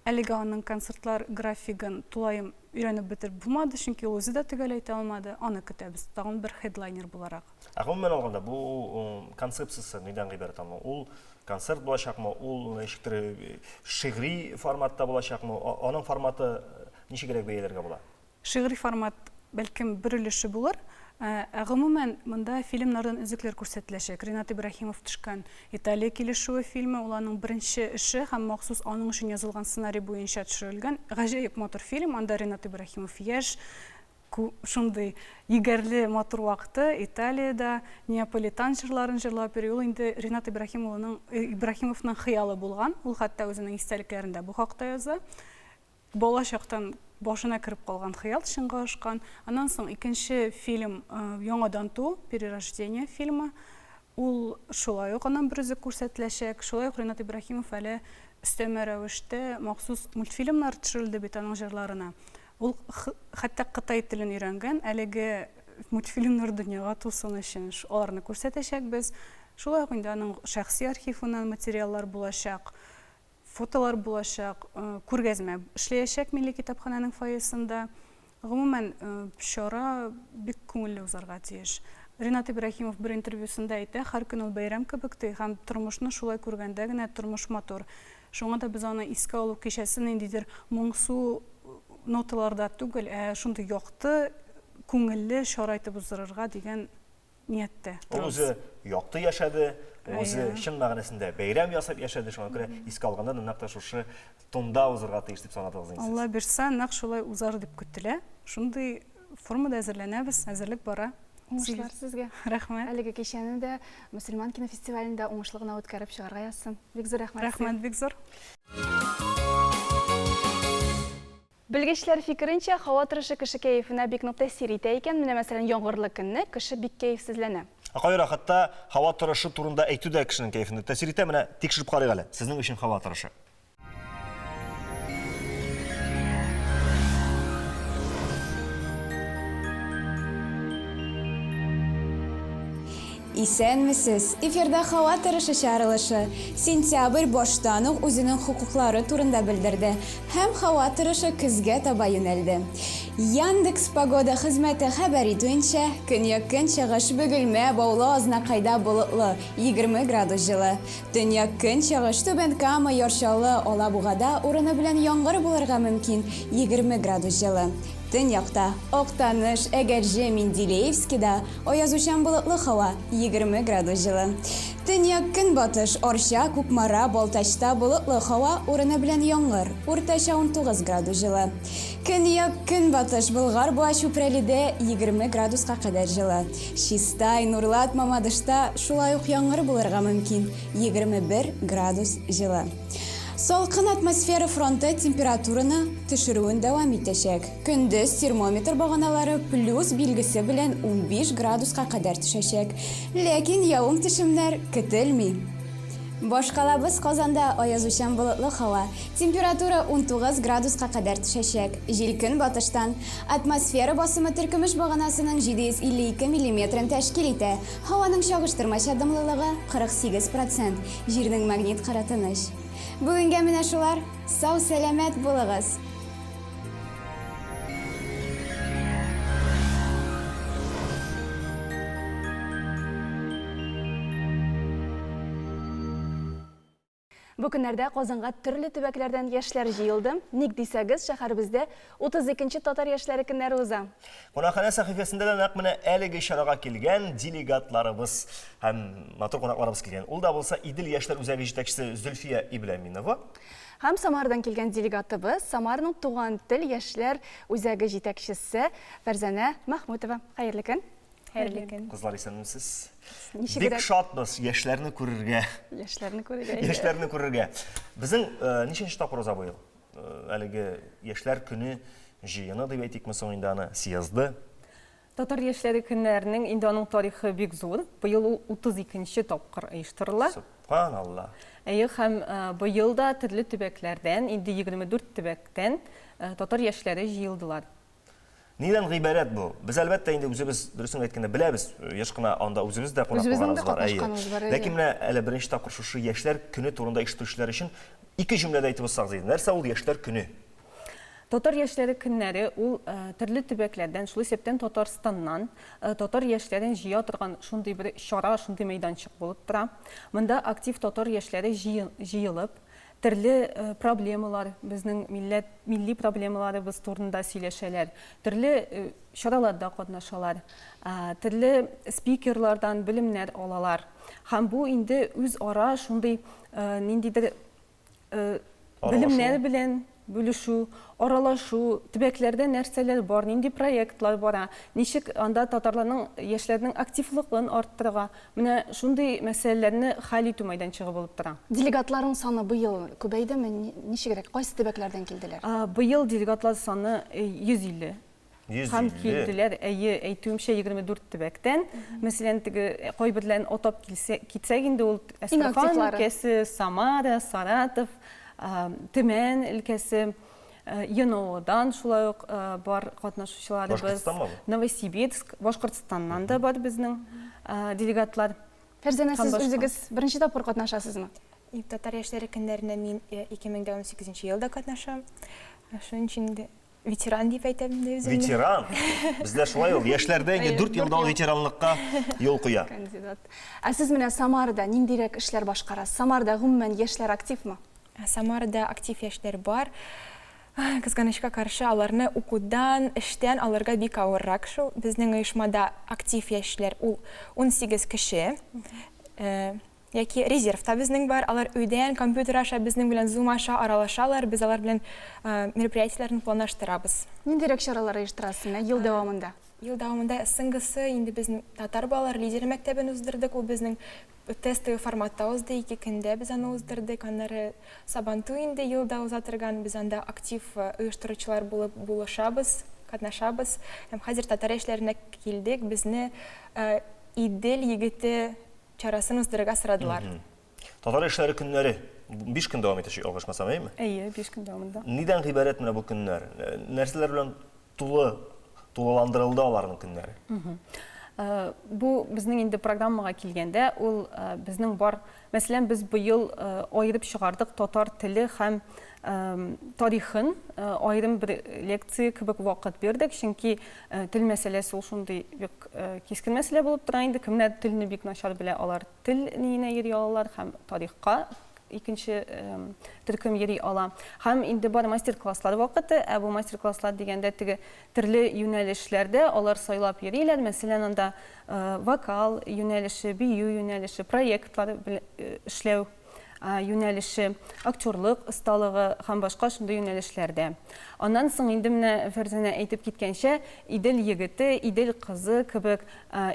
Әлегә аның концертлар графигын тулайым өйрәнеп бетереп булмады, чөнки ул үзе дә төгәл әйтә алмады. Аны көтәбез. Тагын бер хедлайнер буларак. Гомумән алганда бу концепциясы нидән гыйбарәт аны? Ул концерт булачакмы? Ул ничектер шигъри форматта булачакмы? Аның форматы ничегрәк бәяләргә була? Шигъри формат бәлкем бер өлеше булыр. Гомумән монда фильмнардан үзекләр күрсәтеләчәк. Ринат Ибрахимов төшкән Италия килешүе фильмы, ул аның беренче эше һәм махсус аның өчен язылган сценарий буенча төшерелгән. Гаҗәеп матур фильм. Анда Ринат Ибрахимов яшь, шундый егәрле матур вакыты Италиядә неаполитан җырларын җырлап йөри. Ул инде Ринат Ибрахимовның хыялы булган. Ул хәтта үзенең истәлекләрендә бу хакта яза. Бала чактан башына кирип калган хыял чынга ашкан. Аннан соң икенче фильм яңадан туу, Перерождение фильмы. Ул шулай ук аннан берүзе күрсәтеләчәк. Шулай ук Ринат Ибрахимов әле өстәмә рәвештә махсус мультфильмнар төшерелде бит аның җырларына. Ул хәтта Кытай телен өйрәнгән. Әлеге мультфильмнар дөньяга тусын өчен аларны күрсәтәчәк без. Шулай ук инде аның шәхси архивыннан материаллар булачак. фотолар булачак, күргәзмә эшләячәк Милли китапханәнең фойесында. Гомумән, чара бик күңелле узарга тиеш. Ринат Ибрахимов бер интервьюсында әйтә, һәр көн ул бәйрәм кебек ти, һәм тормышны шулай күргәндә генә тормыш матур. Шуңа да без аны искә алу кичәсен ниндидер моңсу ноталарда түгел, шундый якты, күңелле чара итеп уздырырга дигән ниятте. Ул үзе якты яшәде, үзе чын мәгънәсендә бәйрәм ясап яшәде, шуңа күрә искә алганда нәкъ шушы тонда узырга тиеш дип санадыгыз инде. Алла бирсә, нәкъ шулай узар дип көтелә. Шундый формада әзерләнәбез, әзерлек бара. Уңышлар сезгә. Рәхмәт. Әлеге кичәне дә Мөселман кинофестивалендә уңышлы гына үткәреп чыгарга язсын. Бик зур рәхмәт. Рәхмәт, бик зур. Белгечләр фикеренчә, һава торышы кеше кәефенә бик нык тәэсир итә икән. Менә мәсәлән, яңгырлы көнне кеше бик кәефсезләнә. Акайра, хәтта һава торышы турында әйтү дә кешенең кәефенә тәэсир итә. Менә тикшереп карыйк әле. Сезнең өчен һава торышы. Исәнмесез, эфирда һава торышы чаралышы. Сентябрь баштан ук үзенең хукуклары турында белдерде һәм һава торышы көзгә таба юнәлде. Яндекс погода хезмәте хәбәр итүенчә, көньяк чыгыш Бөгелмә, Баулы, Азнакайда болытлы 20 градус җылы. Төньяк чыгыш Түбән Кама, Ярчалы, Алабугада урыны белән яңгыр булырга мөмкин 20 градус җылы. Төньякта Актаныш, Әгәрҗе, Менделеевскида аязучан болытлы һава 20 градус җылы. Төньяк көнбатыш Арча, Кукмара, Балтачта болытлы һава урыны белән яңгыр, уртача 19 градус җылы. Көньяк көнбатыш Болгар, Буа, Чүпрәледә 20 градуска кадәр җылы. Чистай, Нурлат, Мамадышта шулай ук яңгыр булырга мөмкин 21 градус җылы. Салкын атмосфера фронты температураны төшерүен дәвам итәчәк. Көндез термометр баганалары плюс билгесе белән 15 градуска кадәр төшәчәк. Ләкин явым-төшемнәр көтелми. Башкалабыз Казанда аязучан болытлы һава. Температура 19 градуска кадәр төшәчәк. Җилкен батыштан атмосфера басымы төркемеш баганасының 752 мм тәшкил итә. Һаваның чагыштырмача дымлылыгы 48%. Җирнең магнит кыры тыныч. Бүгенгә менә шулар. Сау сәламәт булыгыз. Бу көннәрдә Казанга төрле төбәкләрдән яшьләр җыелды. Ник дисәгез, шәһәребездә 32нче татар яшьләре көннәре уза. Кунакханә сәхифәсендә дә нәкъ менә әлеге чарага килгән делегатларыбыз һәм матур кунакларыбыз килгән. Ул да булса Идел яшьләр үзәге җитәкчесе Зөлфия Ибрәминова. Һәм Самардан килгән делегатыбыз Самарның туган тел яшьләр үзәге җитәкчесе Фәрзәнә Мәхмүтова. Хәерле көн. Хәерле көн. Кызлар, исәнмесез? Бик шатбыз яшьләрне күрергә. Яшьләрне күрергә. Яшьләрне күрергә. Безнең ничәнче тапкыр уза бу ел? Әлеге яшьләр көне җыены дип әйтикме соң инде аны съезды. Татар яшьләре көннәренең инде аның тарихы бик зур. Быел 32нче тапкыр оештырыла. Субханалла. Һәм быел да төрле төбәкләрдән, инде 24 төбәктән татар яшьләре җыелдылар. Нидән гыйбарәт бу? Без әлбәттә инде үзебез дөресен әйткәндә беләбез. Еш кына анда үзебез дә кунакларыбыз бар. Ләкин менә әле беренче тапкыр шушы яшьләр көне турында ишетүчеләр өчен ике җөмләдә әйтеп булсак, нәрсә ул яшьләр көне? Татар яшьләре көннәре ул төрле төбәкләрдән, шул исәптән Татарстаннан татар яшьләрен җыя торган шундый бер чара, шундый мәйданчык булып тора. Монда актив татар яшьләре җыелып, төрле проблемалар, безнең милли проблемаларыбыз турында сөйләшәләр. Төрле чараларда катнашалар. Төрле спикерлардан белемнәр алалар. Һәм бу инде үз ара шундый ниндидер белемнәр белән бүлешү, аралашу, төбәкләрдә нәрсәләр бар, нинди проектлар бара, ничек анда татарларның яшьләрнең активлыгын арттырырга, менә шундый мәсьәләләрне хәл итү мәйданчыгы булып тора. Делегатларның саны быел күбәйдеме? Ничегрәк? Кайсы төбәкләрдән килделәр? Быел делегатлар саны 150. Һәм килделәр, әйтүемчә 24 төбәктән. Мәсәлән, кайберләрен атап китсәк инде ул Әстерхан өлкәсе, Самара, Саратов, Төмән өлкәсе, Яновадан шулай ук бар катнашучыларыбыз. Новосибирск, Башкортстаннан да бар безнең делегатлар. Фәрзәнә, сез үзегез беренче тапкыр катнашасызмы? Татар яшьләре көннәренә мин 2018 елда катнашам. Шуның өчен ветеран дип әйтәм инде үземне. Ветеран. Бездә шулай ул. Яшьләрдә инде 4 елда ветеранлыкка юл куя. Кандидат. Ә сез менә Самарада ниндирәк эшләр башкарасыз? Самарда гомумән яшьләр активмы? Самарада актив яшьләр бар. Кызганычка каршы аларны укудан, эштән алырга бик авыррак шул. Безнең оешмада актив яшьләр ул 18 кеше. Яки резервта безнең бар. Алар өйдән компьютер аша безнең белән Zoom аша аралашалар. Без алар белән мероприятиеләрне планлаштырабыз. Ниндирәк чаралар оештырасыз ел дәвамында? Ел дәвамында соңгысы инде безнең татар балалар лидер мәктәбен уздырдык. Ул безнең тестовый форматта узды, 2 көндә без аны уздырдык. Аннары Сабанту инде елда уза торган, без анда актив оештыручылар булып булышабыз, катнашабыз. Һәм хәзер татар яшьләренә килдек, безне Идел егете чарасын уздырырга сорадылар. Татар яшьләре көннәре 5 көн дәвам итәчәк, алгышмасам, әйме? Әйе, 5 көн дәвамында. Нидән гыйбарәт менә бу көннәр? Нәрсәләр белән тулыландырылды аларның көннәре? Бу безнең инде программага килгәндә, ул безнең бар, мәсәлән, без быел аерып чыгардык татар теле һәм тарихын аерым бер лекция кебек вакыт бирдек, чөнки тел мәсьәләсе ул шундый бик кискен мәсьәлә булып тора инде. Кемнәр телне бик начар белә, алар тел ниенә йөри алалар һәм тарихка икенче төркем йөри ала. Һәм инде бар мастер-класслар вакыты, бу мастер-класслар дигәндә теге төрле юнәлешләрдә алар сайлап йөриләр. Мәсәлән, анда вокал юнәлеше, бию юнәлеше, проектлар эшләү юнәлеше, актерлык осталыгы һәм башка шундый юнәлешләрдә. Аннан соң инде менә Фәрзәнә әйтеп киткәнчә, Идел егете, Идел кызы кебек,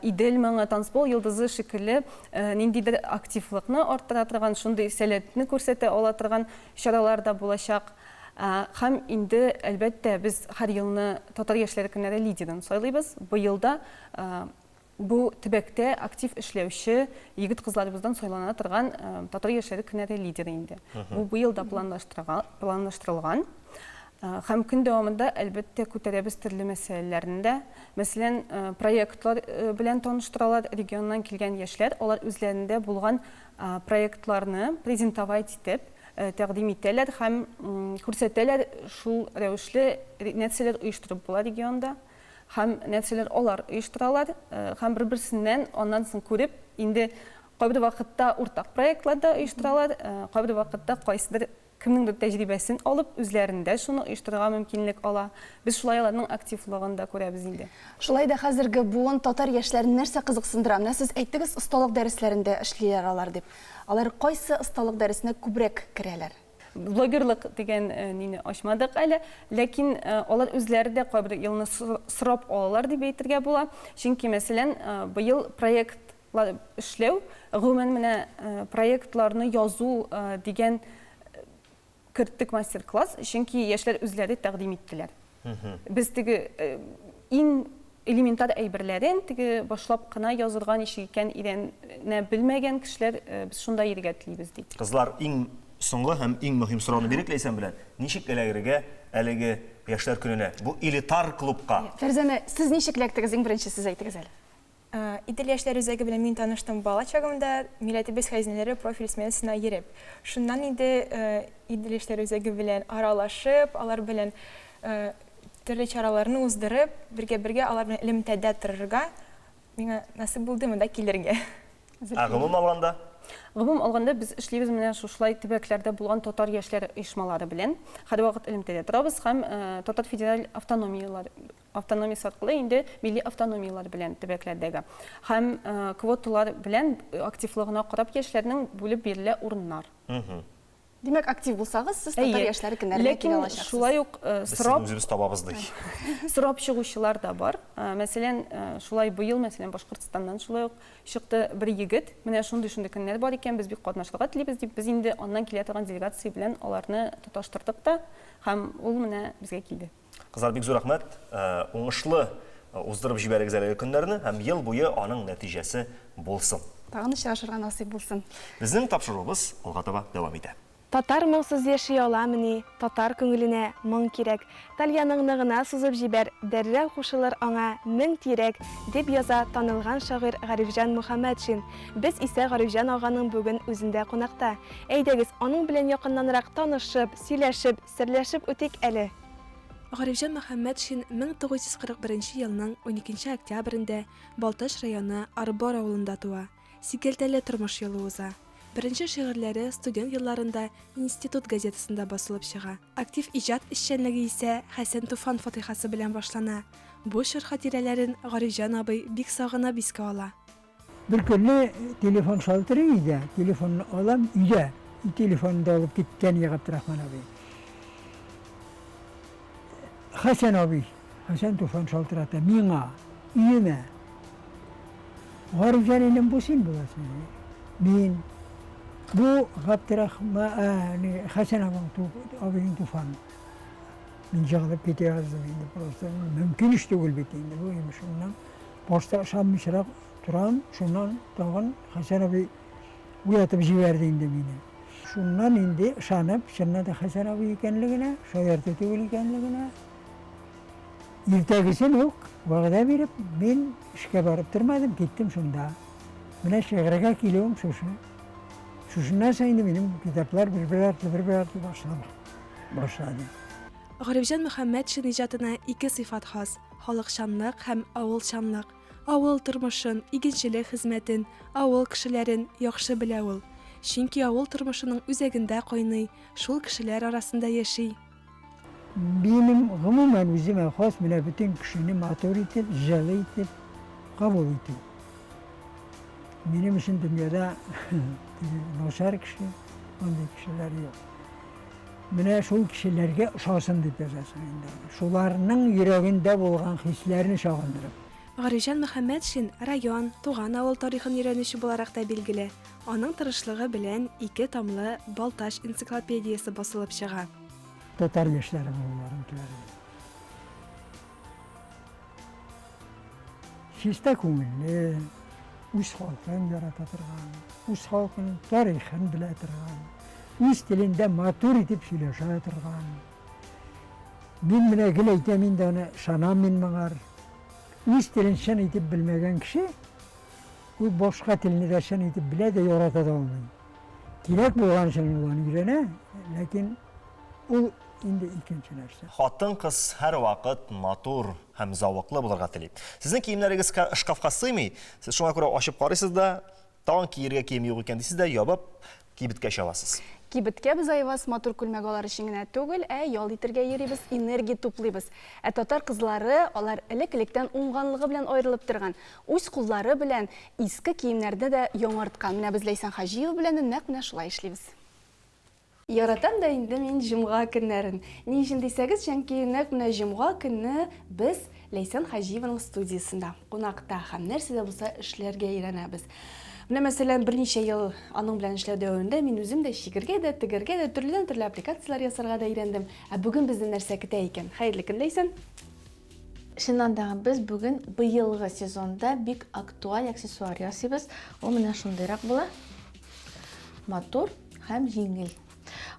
Идел моңа танцпол йолдызы шикелле ниндидер активлыкны арттыра торган, шундый сәләтне күрсәтә ала торган чаралар да булачак. Һәм инде әлбәттә без һәр елны татар яшьләре көннәре лидерын сайлыйбыз. Бу елда бу төбәктә актив эшләүче егет-кызларыбыздан сайлана торган татар яшьләре көннәре лидеры инде. Бу елда планлаштырылган. Һәм көн дәвамында әлбәттә күтәрәбез төрле мәсьәләләрендә. Мәсәлән, проектлар белән таныштыралар регионнан килгән яшьләр, алар үзләрендә булган проектларны презентовать итеп тәкъдим итәләр һәм күрсәтәләр. Шул рәвешле нәрсәләр оештырып була регионда. Һәм нәрсәләр алар оештыралар һәм бер-берсеннән аннан соң күреп, инде кайбер вакытта уртак проектларда оештыралар, кайбер вакытта кайсыдыр кемнеңдер тәҗрибәсен алып, үзләрендә шуны оештырырга мөмкинлек ала. Без шулай аларның активлыгын да күрәбез инде. Шулай да хәзерге буын татар яшьләрен нәрсә кызыксындыра? Менә сез әйттегез, осталык дәресләрендә эшлиләр алар дип. Алар кайсы осталык дәресенә күбрәк керәләр? Блогерлык дигән нине ачмадык әле, ләкин алар үзләре дә кайбер елны сорап алалар дип әйтергә була. Чөнки мәсәлән, быел проектлар эшләү, гомумән менә проектларны язу дигән керттек мастер-класс, чөнки яшьләр үзләре тәкъдим иттеләр. Без теге иң элементар әйберләрен теге башлап кына язырга ничек икән идәнне белмәгән кешеләр без шунда йөргә телибез ди. Кызлар, иң соңгы һәм иң мөһим сорауны бирәкләйсәм белән, ничек эләгергә әлеге яшьләр көненә? Бу элитар клубка. Фәрзәнә, сез ничек эләктегез? Иң беренче сез әйтегез әле. Идел яшьләр үзәге белән мин таныштым бала чагымда, милләтебез хәзинәләре профиль сменасына йөреп. Шуннан инде Идел яшьләр үзәге белән аралашып, алар белән төрле чараларны уздырып, бергә алар белән элемтәдә торырга миңа насыйп булды монда килергә. Гомум алганда? Гомум алганда без эшлибез менә шулай төбәкләрдә булган татар яшьләре оешмалары белән. Һәрвакыт элемтәдә торабыз һәм татар федераль автономиясе аркылы инде милли автономиялар белән төбәкләрдәге. Һәм квоталар белән активлыгына карап яшьләрнең бүлеп бирелә урыннар. Димәк, актив булсагыз, сез татар яшьләре көннәренә килә алачаксыз. Ләкин шулай ук үзебез табабыз ди. Сорап чыгучылар да бар. Мәсәлән, шулай быел, мәсәлән, Башкортстаннан шулай ук чыкты бер егет. Менә шундый көннәр бар икән, без бик катнашырга телибез дип, без инде аннан килә торган делегация белән аларны тоташтырдык та, һәм ул менә безгә килде. Кызлар, бик зур рәхмәт. Уңышлы уздырып җибәрегез әлеге көннәрне һәм ел буе аның нәтиҗәсе булсын. Тагын очрашырга насыйп булсын. Безнең тапшыруыбыз алга таба дәвам итә. Татар моңсыз яши аламыни, татар күңеленә моң кирәк. Тальяның ныгына сузып җибәр, дәррәү кушылыр аңа мең тирәк, дип яза танылган шагыйрь Гарифҗан Мөхәммәтшин. Без исә Гарифҗан аганың бүген үзендә кунакта. Әйдәгез, аның белән якыннанрак танышып, сөйләшеп, серләшеп үтик әле. Гарифҗан Мөхәммәтшин 1941 елның 12 октябрендә Балташ районы Арбор авылында туа. Сикелтәле тормыш юлы уза. Беренче шигырьләре студент елларында институт газетасында басылып чыга. Актив иҗат эшчәнлеге исә Хәсән Туфан фатихасы белән башлана. Бу шыр хатирәләрен Гарифҗан абый бик сагынып искә ала. Bir künlü telefon şaltırı idi. Telefonunu alam idi. Telefonunu da alıp gitken Abdurrahman abi. Hasan abi. Hasan Tufan şaltırata. Mina. İyime. Garifjan'ın bu sin bulasın. Min. Bu Abdurrahman Hasan abinin Tufan. Min cağılıp gidiyoruz. Mümkün işte gülbetiydi. Bu imiş ondan. Posta şam mişrak turan. Şundan tağın Hasan abi uyatıp jiverdiğinde beni. Şundan indi şanıp. Şundan da Hasan abi ikenliğine. Şayartı tüvül ikenliğine. İrtagisi yok. Vağda verip ben işe barıp durmadım. Gittim şunda. Buna şehirge geliyorum şuşu. Şuşundan sonra benim kitaplar bir artlı başladı. Гарифҗан Мөхәммәтшин иҗатына ике сыйфат хас: халыкчанлык һәм авылчанлык. Авыл тормышын, игенчелек хезмәтен, авыл кешеләрен яхшы белә ул. Чөнки авыл тормышының үзәгендә кайный, шул кешеләр арасында яши. Benim gumumen üzerime has bile bütün kişinin maturi etip, jale etip, kabul etip. Benim için dünyada noşar kişi, ondan kişiler yok. Buna şu kişilerge şahsın deyip yazasın. Şularının yüreğinde bulgan hislerini şahındırıp. Гарифҗан Мөхәммәтшин район, туган авыл тарихын өйрәнүче буларак та билгеле. Аның тырышлыгы белән 2 томлы Балташ энциклопедиясе басылып чыга. Tatar yaşları bunlarınkileri. Şiste көңілі, үз халқын ярата тұрған, үз халқының тарихын біле тұрған, үз тілінде матур етіп сөйлесе тұрған. Мен міне гіл айтамын да оны шанам мен маңар. Үз тілін шын етіп білмеген кіші, ол башқа тілini de шын етіп біле де ярата да olmayı. Керек болған шын оланы үйрене, ләкин ол инде икенче нәрсә. Хатын кыз һәр вакыт матур һәм завыклы булырга тели. Сезнең киемнәрегез шкафка сыймый. Сез шуңа күрә ачып карыйсыз да, тагын киергә кием юк икән дисез дә, ябып кибеткә чабасыз. Кибеткә без айвас матур күлмәк алар өчен генә түгел, ял итәргә йөрибез, энергия туплыйбыз. Татар кызлары, алар элек-электән уңганлыгы белән аерылып торган. Үз куллары белән иске киемнәрне дә яңарткан. Менә без Ләйсән Хаҗиева белән нәкъ менә шулай эшлибез. Яратам да инде мин җомга көннәрен. Ни өчен дисәгез, чөнки нәкъ менә җомга көнне без Ләйсән Хаҗиеваның студиясында кунакта һәм нәрсәдә булса эшләргә өйрәнәбез. Менә мәсәлән, берничә ел аның белән эшләү дәвамында мин үзем дә чигергә дә, тегергә дә, төрле аппликациялар ясарга да өйрәндем. Бүген безне нәрсә көтә икән? Хәерле көн, Ләйсән. Чыннан да без бүген быелгы сезонда бик актуаль аксессуар ясыйбыз. Ул менә шундыйрак була. Матур һәм җиңел.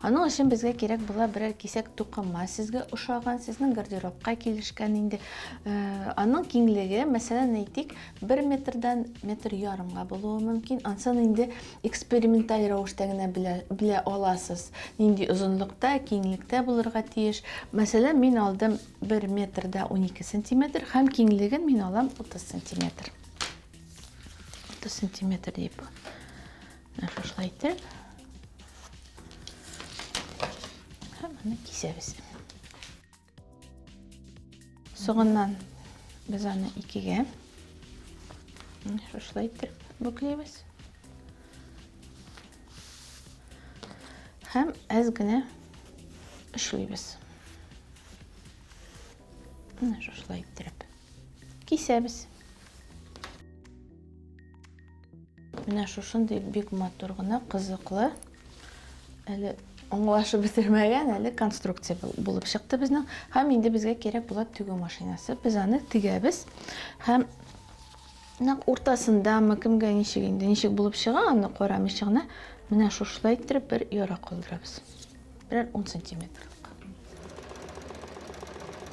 Аның өчен безгә кирәк була берәр кисәк тукыма, сезгә ошаган, сезнең гардеробка килешкән инде. Аның киңлеге, мәсәлән, әйтик, 1 метрдан 1,5 метрга булуы мөмкин. Ансын инде эксперименталь рәвештә генә белә аласыз. Нинди озынлыкта, киңлектә булырга тиеш. Мәсәлән, мин алдым 1 метрда 12 сантиметр, һәм киңлеген мин алам 30 сантиметр. 30 сантиметр дип. Шулай итеп кисәбез. Соңыннан без аны 2-гә шулай итеп бүкләйбез. Һәм әз генә эшлибез. Шулай итеп кисәбез. Менә шушындый бик матур гына, кызыклы, әле аңлашып бетермәгән әле конструкция булып чыкты безнең. Һәм инде безгә кирәк була тегү машинасы. Без аны тегәбез. Һәм Нақ уртасында кімге нешік болып шыға, аны қорам ішіғына, мына шошылай еттіріп бір яра қалдырабыз. Бірер 10 сантиметр.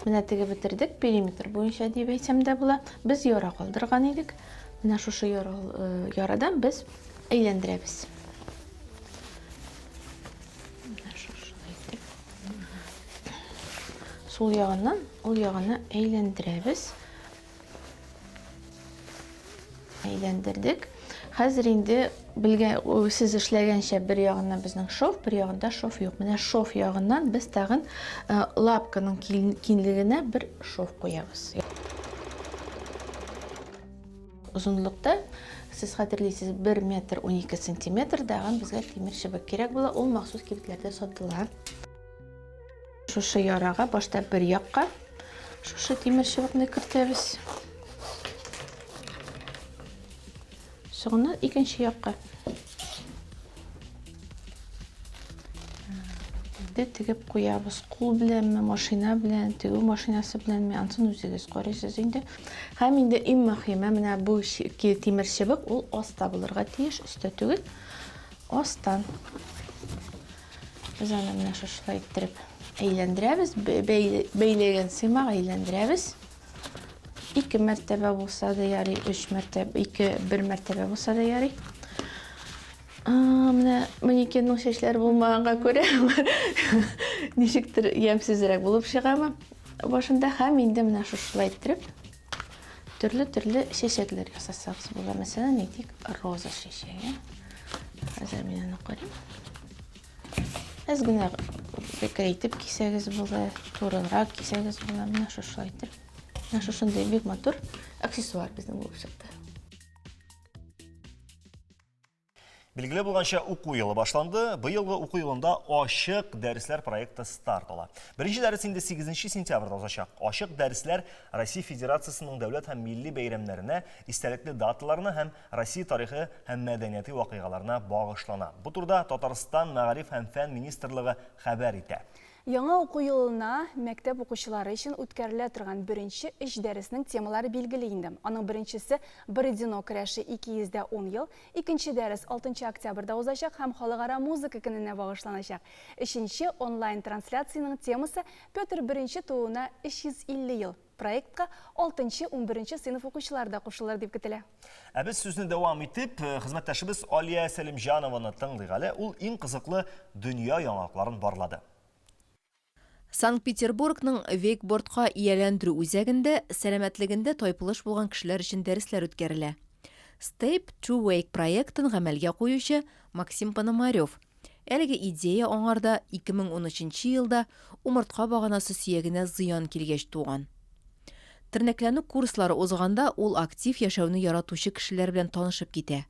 Мына тігі бітірдік, периметр бойынша деп айтсам да бұла. Біз яра қалдырған едік. Мына шошы ярадан біз әйлендіребіз. Сол яғынан, ол яғына әйлендіребіз. Әйлендірдік. Қазір енді сіз ішләгенше бір яғына біздің шов, бір яғында шов жоқ. Міне шов яғынан біз тағын лапканың кеңлігіне бір шов қоябыз. Ұзынлықта сіз қатырлейсіз 1 метр 12 сантиметр даған бізге темір шыбық керек бола. Ол мақсус кебітлерде сатыла. Шошы яраға башта бір яққа шошы темір шыбықны кіртеміз. Соңынан екінші яққа. Тігіп қоябыз. Қол білен, машина білен, тігу машинасы білен, ансын өзіңіз қорайсыз енді. Хәм енді ең мақима, мына бұл темір шыбық, ол оста бұлырға тиеш, үсті түгіл. Остан. Біз аны мына шошылай еттіріп әйлендірәбіз, бейлеген сыймақ әйлендірәбіз. 2 мәртебе болса да ярый, 3 мәртебе, 1 мәртебе болса да ярый. Мына манекеннің шешлері болмағанға көре, нешіктір емсізірек болып шығамы. Башында хәм енді мына шошылай еттіріп, түрлі шешеклер жасасағыз бола. Мәселен, етек роза шешеге. Қазір мен аны көрейін. Әзгіне бекірейтіп кесегіз бола, турылырақ кесегіз бола. Мына шошылай еттіріп. Мына шошындай бек матур аксессуар біздің болып шықты. Белгілі болғанша оқу елі башланды. Бұйылғы оқу елінде ашық дәріслер проекты старт ола. Бірінші дәріс енді 8 сентябрда озашақ. Ашық дәріслер Россия Федерациясының дәулет һәм милли бәйрәмнәренә, истәлекле даталарына һәм Россия тарихы һәм мәдәнияти вакыйгаларына багышлана. Бу турда Татарстан Мәгариф һәм фән министрлыгы хәбәр итә. Яңа оқу елына мәктәп оқушылары үшін үткәрелә торган беренче эш дәресенең темалары билгеле инде. Аның беренчесе Бородино көрәше 210 ел, икенче дәрес 6 октябрьдә узачак һәм халыкара музыка көненә багышланачак. Өченче онлайн трансляцияның темасы Петр I тууына 350 ел. Проектка 6-11 сыйныф укучылары да кушылыр дип көтелә. Без сүзне дәвам итеп, хезмәттәшебез Алия Сәлимҗанованы тыңлыйк. Ул иң кызыклы дөнья яңалыкларын барлады. Санкт-Петербургның вейкбордқа ияләндіру үзәгендә сәламәтлегендә тайпылыш булган кешеләр өчен дәресләр үткәрелә. Step to Wake проектын гамәлгә куючы Максим Пономарев. Әлеге идея аңарда 2013 елда умыртка баганасы сөягенә зыян килгәч туган. Тернәкләнү курслары узганда ул актив яшәүне яратучы кешеләр белән танышып китә.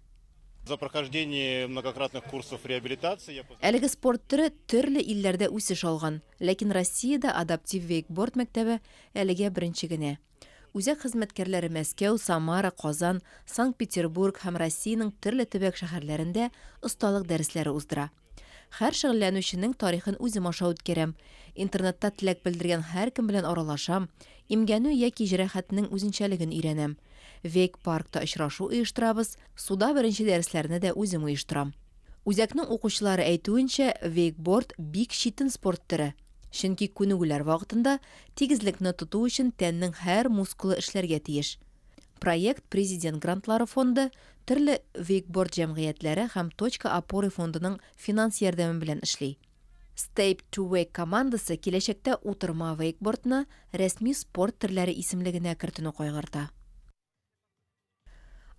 За прохождение многократных курсов реабилитации. Әлеге спорт түрі төрле илләрдә үсеш алган, ләкин Россиядә адаптив вейкборд мәктәбе әлегә беренче генә. Үзәк хезмәткәрләре Мәскәү, Самара, Казан, Санкт-Петербург һәм Россиянең төрле төбәк шәһәрләрендә осталык дәресләре уздыра. Һәр шөгыльләнүченең тарихын үзем аша үткәрәм. Интернетта теләк белдергән һәркем белән аралашам, имгәнү яки җәрәхәтнең үзенчәлеген өйрәнәм. Вейк паркта очрашу оештырабыз, суда беренче дәресләрне дә үзем оештырам. Үзәкнең укучылары әйтүенчә, вейкборд бик читен спорт төре. Чөнки күнегүләр вакытында тигезлекне тоту өчен тәннең һәр мускулы эшләргә тиеш. Проект Президент грантлары фонды, төрле вейкборд җәмгыятьләре һәм Точка опоры фондының финанс ярдәме белән эшли. Step to Wake командасы киләчәктә утырма вейкбордны рәсми спорт төрләре исемлегенә кертүне кайгырта.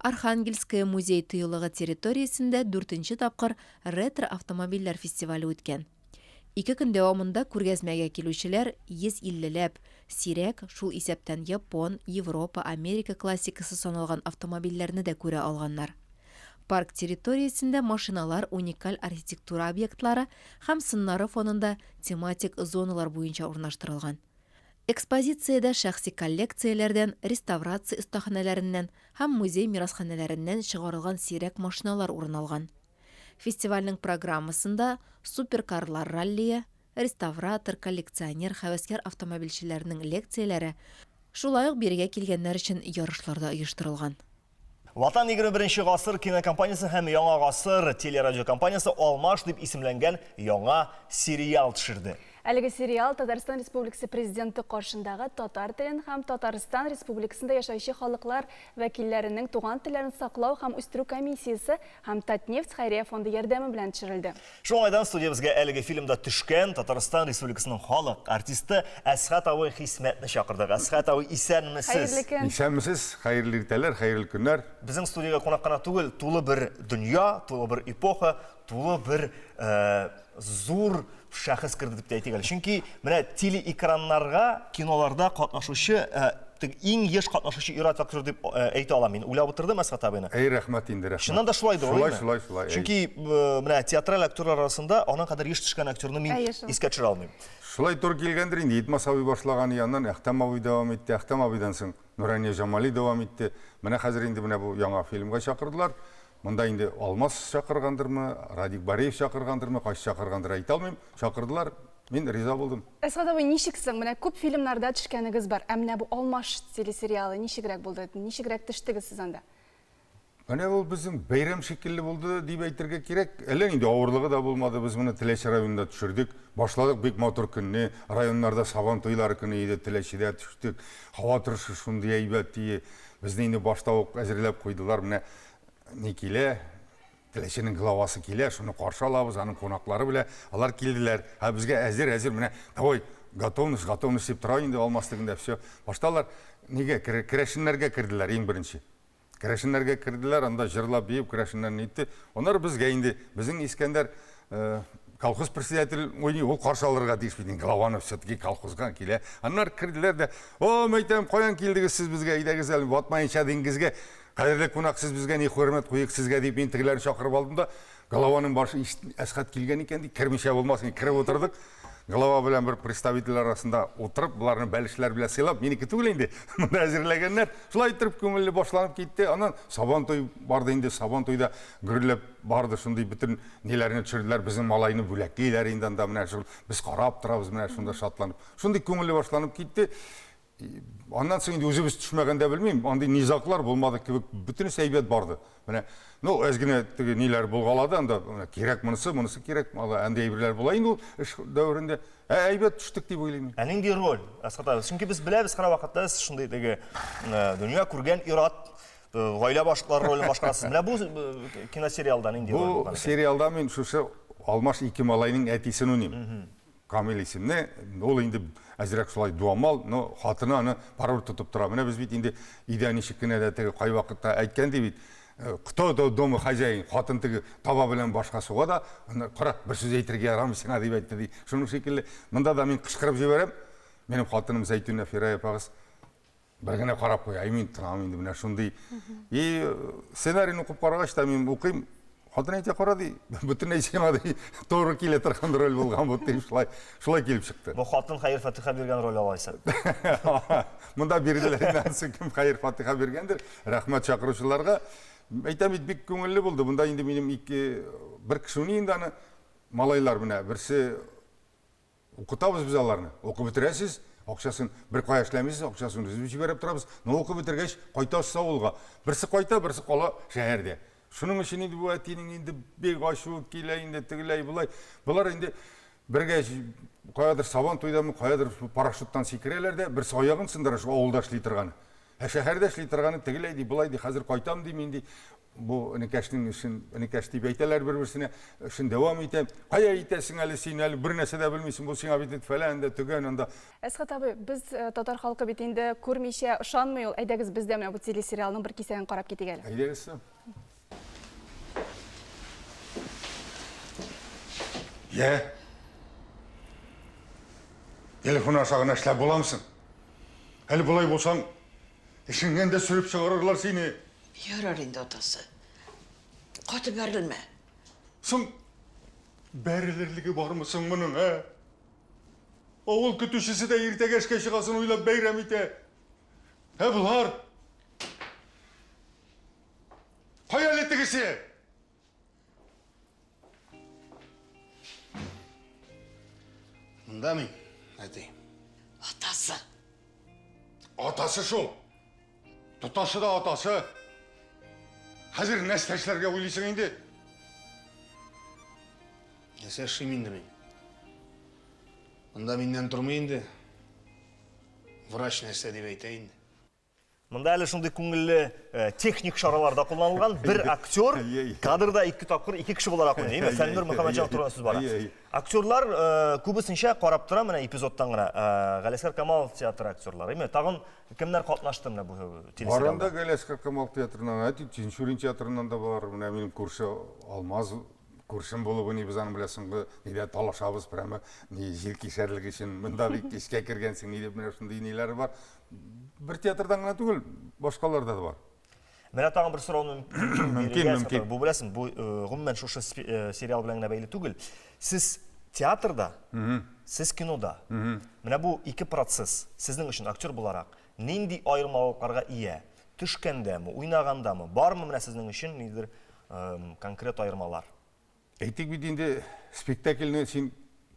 Архангельская музей тыюлыгы территориясендә 4-нче тапкыр ретро автомобильләр фестивале үткән. 2 көн дәвамында күргәзмәгә килүчеләр 150ләп сирәк шул исәптән Япон, Европа, Америка классикасы саналган автомобильләрне дә күрә алганнар. Парк территориясендә машиналар, уникаль архитектура объектлары һәм сыннары фонында тематик зоналар буенча урнаштырылган. Экспозициядә шәхси коллекцияләрдән, реставрация остаханәләреннән һәм музей мирасханәләреннән чыгарылган сирәк машиналар урын алган. Фестивальнең программасында суперкарлар раллие, реставратор, коллекционер, хәвәскәр автомобильчеләрнең лекцияләре, шулай ук биргә килгәннәр өчен ярышларда оештырылган. Ватан 21 ғасыр кинокомпаниясы һәм яңа ғасыр телерадио компаниясы Алмаш дип исемләнгән яңа сериал төшерде. Әлеге сериал Татарстан Республикасы президенты каршындагы татар телен һәм Татарстан Республикасында яшәүче халыклар вәкилләренең туган телләрен саклау һәм үстерү комиссиясе һәм Татнефть хәйрия фонды ярдәме белән төшерелде. Шуңайдан студиябызга әлеге фильмда төшкән Татарстан Республикасының халык артисты Әсхат авый Хисмәтне чакырдык. Әсхат авый, исәнмесез? Исәнмесез, хәерле иртәләр, хәерле көннәр. Безнең студиягә кунак кына түгел, тулы бер дөнья, тулы бер эпоха, тулы бер зур шәхес кірді деп әйтик әле. Чөнки менә телеэкраннарга, киноларда катнашучы иң еш катнашучы ир актер дип әйтә алам мин. Уйлап утырдым Әсхат абыйны. Рәхмәт инде, рәхмәт. Шуннан да шулайдыр, Шулай. Чөнки менә театраль актерлар арасында аның кадәр еш төшкән актерны мин искә төшерә алмыйм. Шулай тур килгәндер инде. Итмас абый башлаган яннан Әхтәм абый дәвам итте, Әхтәм абыйдан соң Нурания Жамали дәвам итте. Менә хәзер инде менә бу яңа фильмга чакырдылар. Монда инде Алмас чакыргандырмы, Радик Бареев чакыргандырмы, кайсы чакыргандыр әйтә алмыйм. Чакырдылар. Мин риза булдым. Әсхат абый, ничексең? Менә күп фильмнарда төшкәнегез бар. Ә менә бу Алмаш телесериалы ничегрәк булды? Ничегрәк төштегез сез анда? Менә ул безнең бәйрәм шикелле булды дип әйтергә кирәк. Әле инде авырлыгы да булмады. Без моны Теләче районында төшердек. Башладык бик матур көнне. Районнарда Сабан туйлары көне иде, Теләчедә төштек. Һава торышы шундый әйбәт ди. Безне инде башта ук әзерләп куйдылар. Менә Никилә, Теләченең главасы килә, шуны каршы алабыз, аның кунаклары белән. Алар килделәр. Безгә әзер менә, давай, готовность дип тора инде Алмастыгында все. Башталар нигә керәшеннәргә керделәр иң беренче. Керәшеннәргә керделәр, анда җырлап биеп керәшеннәрне итте. Onlar безгә инде, безнең Искәндәр колхоз председатель уйный, ул каршы алырга тиеш бит. Главаны все-таки колхозга килә. Аннар керделәр дә, "О, мәйтәм, каян килдегез сез безгә? Идәгез әле, батмаенча диңгезгә. Кадерле кунак, сез безгә ни хөрмәт куйык сезгә" дип мин тегеләрне чакырып алдым да, Голованың башы Әсхат килгән икән ди, кермичә булмасын, кереп утырдык. Голова белән бер представитель арасында утырып, буларны бәлешләр белән сыйлап, минеке түгел инде. Монда әзерләгәннәр. Шулай итеп күңелле башланып китте. Аннан Сабан туй барды инде, Сабан туйда гөрләп барды, шундый бүтән ниләрне төшерделәр, безнең малайны бүләкләр инде анда менә шул. Без карап торабыз менә шунда шатланып. Шундый күңелле башланып китте. Аннан соң инде үзебез төшмәгәндә белмим, андый низаклар булмады кебек, бүтән әйбәт барды. Менә, әзгенә теге ниләр булгалады, анда кирәк монысы кирәк, анда әйберләр була инде ул эш дәврендә. Әйбәт төштек дип уйлыйм. Нинди роль, Әсхат абый? Чөнки без беләбез, һәр вакытта шундый теге дөнья күргән ир-ат, гаилә башлыклары ролен башкарасыз. Менә бу киносериалда нинди роль? Бу сериалда мин шушы Алмаш ике малайның әтисен уйныйм. Камил исемле, ул инде әзрәк шулай дуамал, хатыны аны пароль тотып тора. Менә без бит инде идә ничек кенә дә теге кай вакытта әйткән ди бит. Кто дома хозяин, хатын теге таба белән башка суга да, кара, бер сүз әйтергә ярамый сиңа дип әйтте ди. Шуның шикелле, монда да мин кычкырып җибәрәм. Минем хатыным Зәйтүнә Фирая апагыз бер генә карап куя, мин торам инде менә шундый. И сценарийны укып карагач та мин укыйм. Хатын әйтә кара ди, бүтән сиңа ди, туры килә торган роль булган бу дип шулай килеп чыкты. Бу хатын Хәйр Фатиха биргән роль алайса. Монда бирделәр, кем Хәйр Фатиха биргәндер. Рәхмәт чакыручыларга. Әйтәм бит күңелле булды. Монда инде минем бер кешене инде аны малайлар менә берсе укытабыз без аларны. Укып бетерәсез, акчасын бер кая эшләмисез, акчасын үзебез җибәреп торабыз. Укып бетергәч кайтасыз авылга. Берсе кайта, берсе кала шәһәрдә. Шуның өчен инде бу әтинең инде бик ачуы килә инде тегеләй булай. Булар инде бергә каядыр Сабан туйдамы, каядыр парашюттан сикерәләр дә, берсе аягын сындыра, шу авылда эшли торганы. Шәһәрдә эшли торганы тегеләй ди, булай ди, хәзер кайтам ди мин ди. Бу энекәшнең эшен, энекәш дип әйтәләр бер-берсенә, эшен дәвам итәм. Кая итәсең әле син, әле бер нәрсә дә белмисең, бу сиңа бит фәлән дә түгән анда. Әсхат абый, без татар халкы бит инде күрмичә ышанмый ул. Әйдәгез бездә менә бу телесериалның бер кисәген карап китик әле. Әйдәгез. Телефон ашағын эшләп буламсың? Әле булай булсаң, эшеңнән дә сүреп чыгарырлар сине. Ярар инде атасы. Каты бәрелмә. Соң бәрелерлеге бармы соң моның, ә? Авыл көтүчесе дә иртәгә эшкә чыгасын уйлап бәйрәм итә. Булар. Кая әле тегесе? Монда мин, әти. Атасы. Атасы шул. Тотасы да атасы. Hazır nəstəşlərə uylıysan indi? Ese шиминді мен. Мұнда менен тұрмайынды. Врач нәрсе деп айтайын. Мында әлі шындай көңілі техник шараларда қолданылған бір актер кадрда 2 тапқыр 2 кіші болар ақын. Фәннұр Мұхамеджан тұрған сөз бара. Актерлар көбісінше қарап тұра, мына эпизодтан ғана Ғалескар Камал театр актерлары. Тағын кімдер қатнашты мына бұл телесериалда? Баранда Ғалескар Камал театрынан, Тинчурин театрынан да бар. Мына менің көрші Алмаз көршім болып, біз аны білесің, неде талашабыз, прямо желки шәрлігі үшін, мұнда еске кіргенсің, неде мұндай нелері бар. Бір театрдан ғана түгіл, башқаларда да бар. Мен тағын бір сұрауын мүмкін. Бұл білесің, бұл ғұммен шошы сериал біләңіне бәйлі түгіл. Сіз театрда, сіз кинода, мына бұл 2 процесс, сіздің үшін актер боларақ, нендей айырмалықларға ие, түшкендемі, ойнағандамы, бар мына сіздің үшін недер конкрет айырмалар? Әйтек бейденде спектакльні сен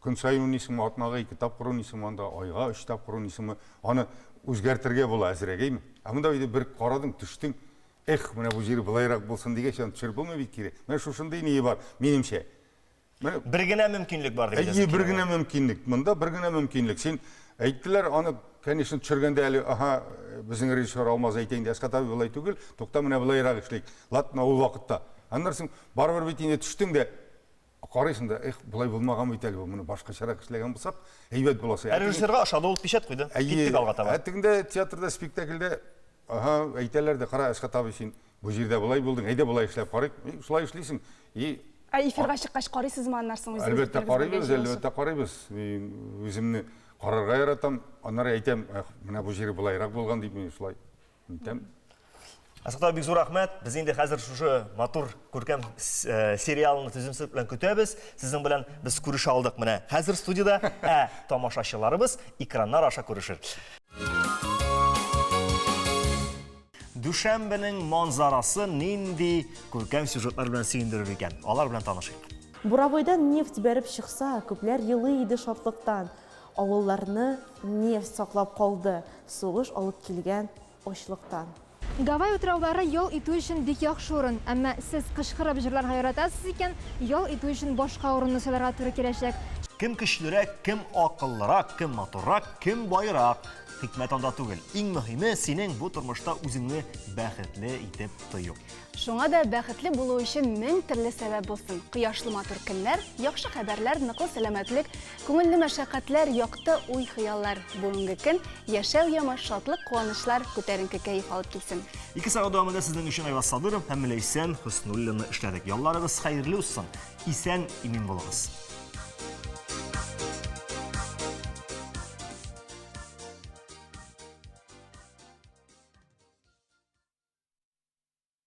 күн сайын ойнайсың, атынаға 2 тапқыр ойнайсың, анда айға 3 тапқыр ойнайсың, аны өзгәртірге бола әзірегеймін. Амында үйде бір қарадың, түштің, мына бұл жері бұлайрақ болсын деген шан түшір болмай бейт керек. Мен шошындай не бар, менімше. Біргіне мүмкінлік бар деп жазып. Біргіне мүмкінлік, мұнда біргіне мүмкінлік. Сен әйттілер, аны, конечно, түшіргенде әлі, біздің режиссер Алмаз айтайынды, әскатабы бұлай түгіл, тоқта мына бұлайрақ ішлейк. Латына ол вақытта. Андарсың, бар-бар бейтінде түштің де, қарайсың да, бұлай болмаған бейтелі бұл, мұны башқа шарақ ішлеген бұлсақ, әйбет боласы. Режиссерға ашады ол пешет қойды, кеттік алға таба. Әттігінде театрда, спектакльде, әйтелерді қара әскатабы сен, бұл жерде бұлай болдың, әйде бұлай ішлеп қарайық, солай ішлейсің. Эфирға шыққаш қарайсыз ма анарсың? Әлбетте қарайбыз, өзімні қарарға яратам, анар әйтем, мына бұл жері бұлайрақ болған дейіп мен солай. Асықтау бек зор рахмет. Біз енді қазір шушы матур көркем сериалыны түзімсіз білін көтөбіз. Сіздің білін біз көріш алдық міне. Қазір студияда тамашашыларыбыз экраннар аша көрішір. Дүшәмбінің манзарасы нендей көркем сюжетлар білін сүйіндірір екен. Алар білін танышайық. Буровойдан нефть бәріп шықса, көплер елі еді шатлықтан. Ауылларны нефть сақлап қалды, соғыш алып келген ошлықтан. Гавай утраулары yol иту үшін бик яхшы урын, әмма сіз кышкырып җырларга яратасыз икән, yol иту үшін башка урынны сайларга туры киләчәк. Кем көчлерәк, кем акыллырак, кем матуррак, кем байрак. Хикмәт анда түгел. Иң мөһиме синең бу тормышта үзеңне бәхетле итеп тою. Шуңа да бәхетле булу өчен мең төрле сәбәп булсын. Кояшлы матур көннәр, яхшы хәбәрләр, ныклы сәламәтлек, күңелле мәшәкатьләр, якты уй-хыяллар. Бүгенге көн яшәү ямаш шатлык, куанычлар, күтәренке кәеф алып килсен. 2 сәгать дәвамында сезнең өчен Айваз Садыров һәм Ләйсән Хөснуллина эшләдек. Ялларыгыз хәерле булсын. Исән, имин булыгыз.